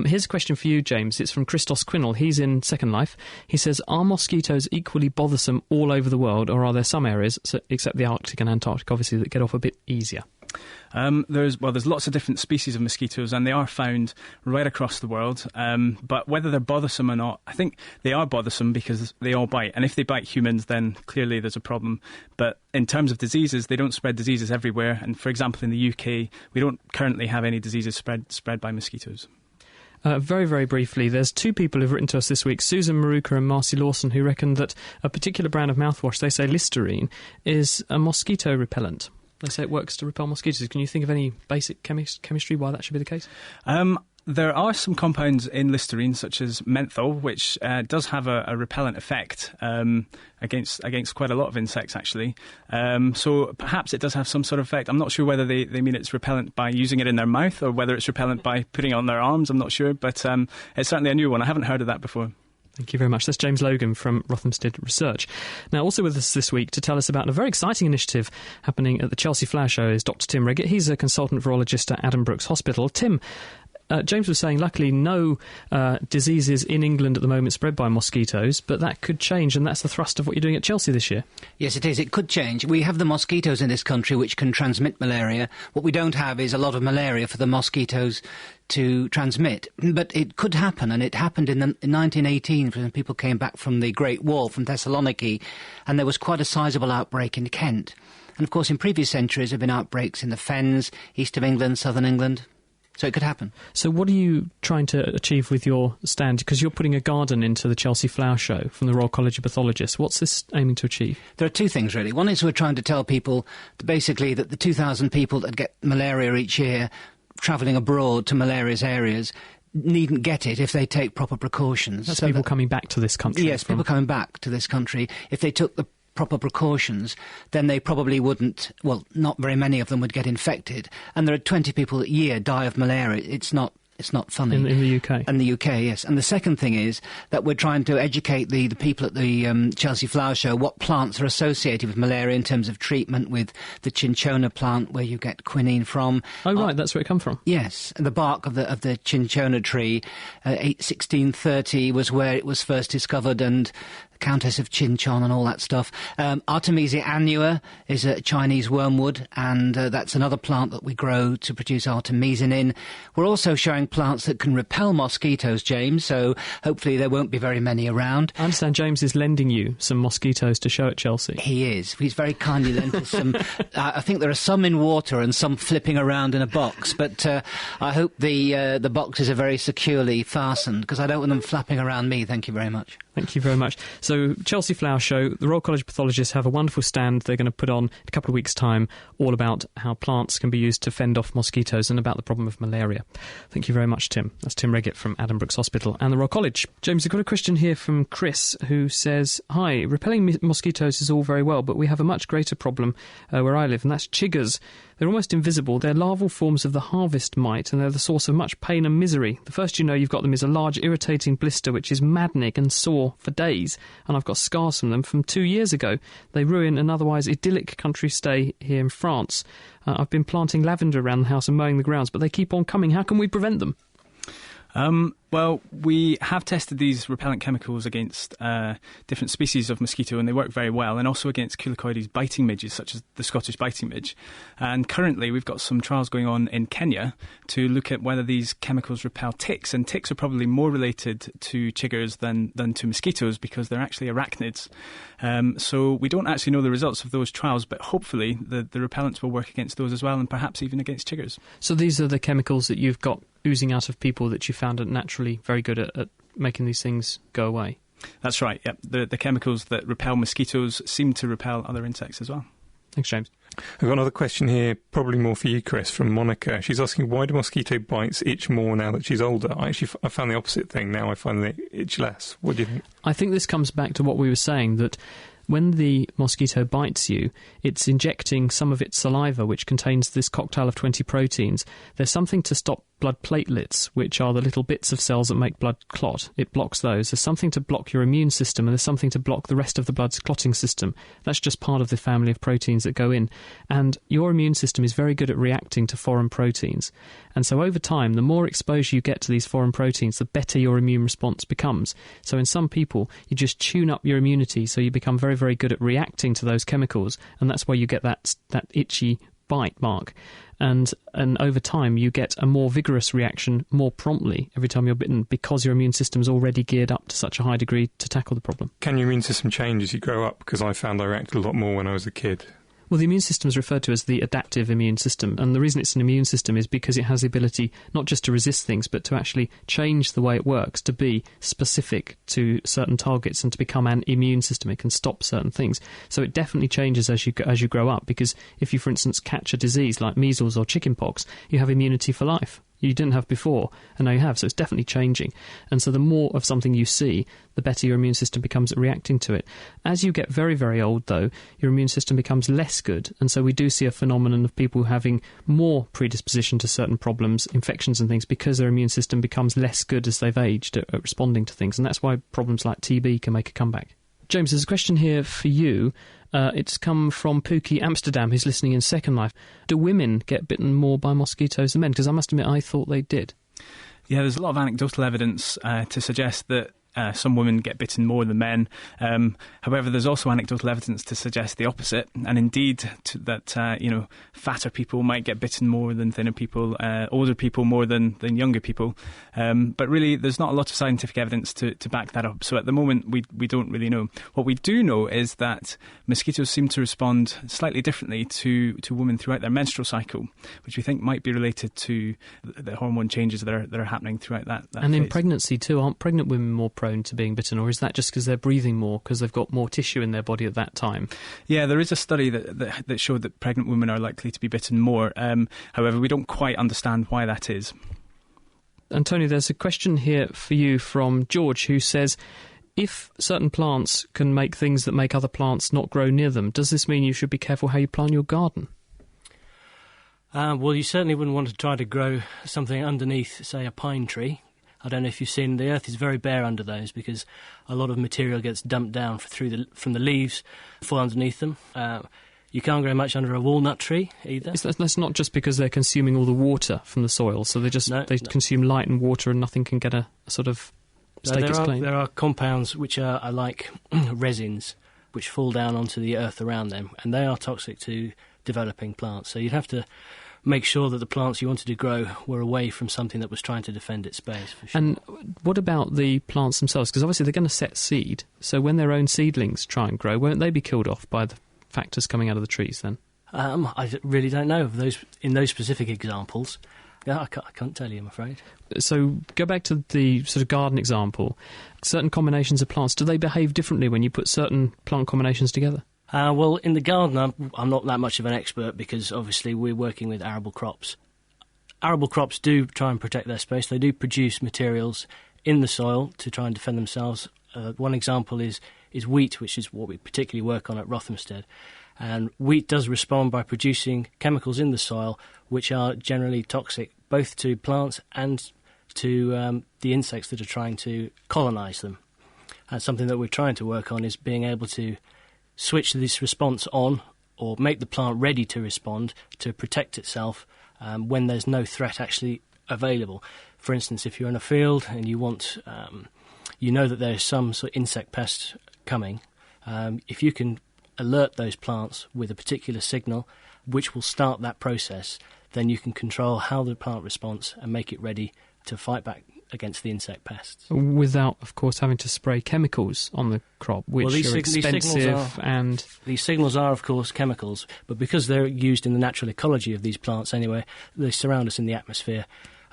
Here's a question for you, James. It's from Christos Quinnell. He's in Second Life. He says, are mosquitoes equally bothersome all over the world, or are there some areas, except the Arctic and Antarctic, obviously, that get off a bit easier? There's lots of different species of mosquitoes, and they are found right across the world. But whether they're bothersome or not, I think they are bothersome because they all bite. And if they bite humans, then clearly there's a problem. But in terms of diseases, they don't spread diseases everywhere. And for example, in the UK, we don't currently have any diseases spread by mosquitoes. Very, very briefly, there's two people who've written to us this week, Susan Maruka and Marcy Lawson, who reckon that a particular brand of mouthwash, they say Listerine, is a mosquito repellent. They say it works to repel mosquitoes. Can you think of any basic chemistry why that should be the case? There are some compounds in Listerine, such as menthol, which does have a repellent effect against quite a lot of insects, actually. So perhaps it does have some sort of effect. I'm not sure whether they mean it's repellent by using it in their mouth or whether it's repellent by putting it on their arms. I'm not sure, but it's certainly a new one. I haven't heard of that before. Thank you very much. That's James Logan from Rothamsted Research. Now, also with us this week to tell us about a very exciting initiative happening at the Chelsea Flower Show is Dr. Tim Reggett. He's a consultant virologist at Adam Brooks Hospital. Tim, James was saying, luckily, no diseases in England at the moment spread by mosquitoes, but that could change, and that's the thrust of what you're doing at Chelsea this year. Yes, it is. It could change. We have the mosquitoes in this country which can transmit malaria. What we don't have is a lot of malaria for the mosquitoes to transmit. But it could happen, and it happened in 1918 when people came back from the Great Wall from Thessaloniki, and there was quite a sizable outbreak in Kent. And, of course, in previous centuries there have been outbreaks in the Fens, east of England, southern England. So it could happen. So what are you trying to achieve with your stand? Because you're putting a garden into the Chelsea Flower Show from the Royal College of Pathologists. What's this aiming to achieve? There are two things, really. One is we're trying to tell people basically that the 2,000 people that get malaria each year travelling abroad to malarious areas needn't get it if they take proper precautions. That's so people coming back to this country. Yes, people coming back to this country. If they took the proper precautions, then they probably wouldn't, well, not very many of them would get infected. And there are 20 people a year die of malaria. It's not funny. In the UK? In the UK, yes. And the second thing is that we're trying to educate the people at the Chelsea Flower Show what plants are associated with malaria in terms of treatment, with the cinchona plant where you get quinine from. Oh, right, that's where it comes from? Yes. The bark of the cinchona tree, 1630 was where it was first discovered, and Countess of Chinchon and all that stuff. Artemisia annua is a Chinese wormwood, and that's another plant that we grow to produce artemisinin in. We're also showing plants that can repel mosquitoes, James, so hopefully there won't be very many around. I understand James is lending you some mosquitoes to show at Chelsea. He is. He's very kindly lent us some. I think there are some in water and some flipping around in a box, but I hope the boxes are very securely fastened, because I don't want them flapping around me. Thank you very much. Thank you very much. So, Chelsea Flower Show, the Royal College of Pathologists have a wonderful stand they're going to put on in a couple of weeks' time, all about how plants can be used to fend off mosquitoes and about the problem of malaria. Thank you very much, Tim. That's Tim Reggett from Adam Brooks Hospital and the Royal College. James, we've got a question here from Chris, who says, hi, repelling mosquitoes is all very well, but we have a much greater problem where I live, and that's chiggers. They're almost invisible. They're larval forms of the harvest mite, and they're the source of much pain and misery. The first you know you've got them is a large irritating blister which is maddening and sore for days, and I've got scars from them from 2 years ago. They ruin an otherwise idyllic country stay here in France. I've been planting lavender around the house and mowing the grounds, but they keep on coming. How can we prevent them? Well, we have tested these repellent chemicals against different species of mosquito, and they work very well, and also against Culicoides biting midges, such as the Scottish biting midge. And currently we've got some trials going on in Kenya to look at whether these chemicals repel ticks, and ticks are probably more related to chiggers than to mosquitoes, because they're actually arachnids. So we don't actually know the results of those trials, but hopefully the repellents will work against those as well, and perhaps even against chiggers. So these are the chemicals that you've got oozing out of people that you found are naturally very good at making these things go away? That's right, yep. The chemicals that repel mosquitoes seem to repel other insects as well. Thanks, James. I've got another question here, probably more for you, Chris, from Monica. She's asking, why do mosquito bites itch more now that she's older? I found the opposite thing. Now I find they itch less. What do you think? I think this comes back to what we were saying, that when the mosquito bites you, it's injecting some of its saliva, which contains this cocktail of 20 proteins. There's something to stop blood platelets, which are the little bits of cells that make blood clot. It blocks those. There's something to block your immune system, and there's something to block the rest of the blood's clotting system. That's just part of the family of proteins that go in. And your immune system is very good at reacting to foreign proteins. And so over time, the more exposure you get to these foreign proteins, the better your immune response becomes. So in some people, you just tune up your immunity so you become very, very good at reacting to those chemicals, and that's why you get that itchy bite mark. And over time, you get a more vigorous reaction more promptly every time you're bitten because your immune system's already geared up to such a high degree to tackle the problem. Can your immune system change as you grow up? Because I found I reacted a lot more when I was a kid. Well, the immune system is referred to as the adaptive immune system, and the reason it's an immune system is because it has the ability not just to resist things, but to actually change the way it works to be specific to certain targets and to become an immune system. It can stop certain things. So it definitely changes as you grow up, because if you, for instance, catch a disease like measles or chickenpox, you have immunity for life. You didn't have before, and now you have, so it's definitely changing. And so the more of something you see, the better your immune system becomes at reacting to it. As you get very, very old, though, your immune system becomes less good, and so we do see a phenomenon of people having more predisposition to certain problems, infections and things, because their immune system becomes less good as they've aged at responding to things, and that's why problems like TB can make a comeback. James, there's a question here for you. It's come from Pookie Amsterdam, who's listening in Second Life. Do women get bitten more by mosquitoes than men? Because I must admit, I thought they did. Yeah, there's a lot of anecdotal evidence to suggest that some women get bitten more than men. However, there's also anecdotal evidence to suggest the opposite, and indeed that fatter people might get bitten more than thinner people, older people more than younger people. But really, there's not a lot of scientific evidence to back that up. So at the moment, we don't really know. What we do know is that mosquitoes seem to respond slightly differently to women throughout their menstrual cycle, which we think might be related to the hormone changes that are happening throughout that and phase. In pregnancy too, aren't pregnant women more prone to being bitten, or is that just because they're breathing more because they've got more tissue in their body at that time? Yeah, there is a study that showed that pregnant women are likely to be bitten more. However, we don't quite understand why that is. Antonio, there's a question here for you from George, who says, if certain plants can make things that make other plants not grow near them, does this mean you should be careful how you plant your garden? Well, you certainly wouldn't want to try to grow something underneath, say, a pine tree. I don't know if you've seen, the earth is very bare under those because a lot of material gets dumped down from the leaves, fall underneath them. You can't grow much under a walnut tree either. That's not just because they're consuming all the water from the soil, so they consume light and water and nothing can get a sort of stake its claim. There are compounds which are like resins which fall down onto the earth around them, and they are toxic to developing plants. So you'd have to make sure that the plants you wanted to grow were away from something that was trying to defend its space, for sure. And what about the plants themselves? Because obviously they're going to set seed, so when their own seedlings try and grow, won't they be killed off by the factors coming out of the trees then? I really don't know in those specific examples. I can't tell you, I'm afraid. So go back to the sort of garden example. Certain combinations of plants, do they behave differently when you put certain plant combinations together? Well, in the garden, I'm not that much of an expert because obviously we're working with arable crops. Arable crops do try and protect their space. They do produce materials in the soil to try and defend themselves. One example is wheat, which is what we particularly work on at Rothamsted. And wheat does respond by producing chemicals in the soil which are generally toxic both to plants and to the insects that are trying to colonise them. And something that we're trying to work on is being able to switch this response on or make the plant ready to respond to protect itself when there's no threat actually available. For instance, if you're in a field and you want, you know that there's some sort of insect pest coming, if you can alert those plants with a particular signal which will start that process, then you can control how the plant responds and make it ready to fight back against the insect pests. Without, of course, having to spray chemicals on the crop, which are expensive. These signals are, of course, chemicals, but because they're used in the natural ecology of these plants anyway, they surround us in the atmosphere.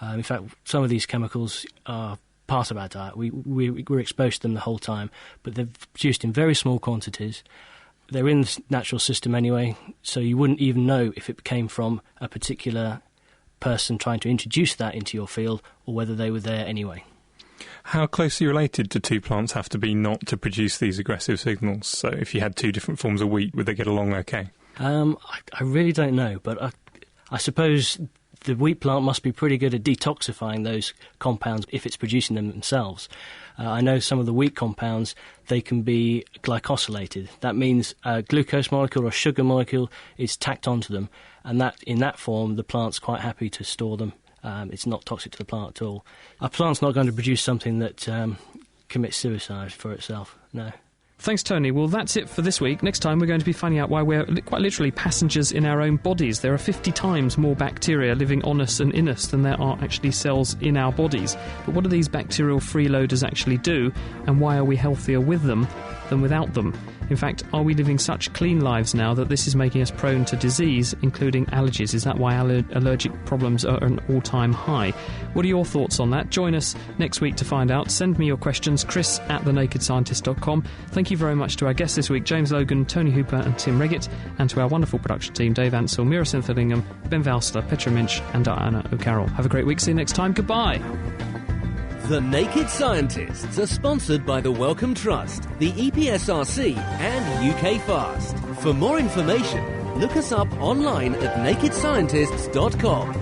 In fact, some of these chemicals are part of our diet. We're exposed to them the whole time, but they're produced in very small quantities. They're in the natural system anyway, so you wouldn't even know if it came from a particular person trying to introduce that into your field or whether they were there anyway. How closely related do two plants have to be not to produce these aggressive signals? So if you had two different forms of wheat, would they get along okay? I really don't know, but I suppose the wheat plant must be pretty good at detoxifying those compounds if it's producing them themselves. I know some of the wheat compounds, they can be glycosylated. That means a glucose molecule or a sugar molecule is tacked onto them, and that in that form the plant's quite happy to store them. It's not toxic to the plant at all. A plant's not going to produce something that commits suicide for itself, no. Thanks, Tony. Well, that's it for this week. Next time we're going to be finding out why we're quite literally passengers in our own bodies. There are 50 times more bacteria living on us and in us than there are actually cells in our bodies. But what do these bacterial freeloaders actually do, and why are we healthier with them than without them? In fact, are we living such clean lives now that this is making us prone to disease, including allergies? Is that why allergic problems are at an all-time high? What are your thoughts on that? Join us next week to find out. Send me your questions, chris@thenakedscientist.com. Thank you very much to our guests this week, James Logan, Tony Hooper and Tim Reggett, and to our wonderful production team, Dave Ansell, Mira Sinthalingham, Ben Valster, Petra Minch and Diana O'Carroll. Have a great week. See you next time. Goodbye. The Naked Scientists are sponsored by the Wellcome Trust, the EPSRC and UK Fast. For more information, look us up online at nakedscientists.com.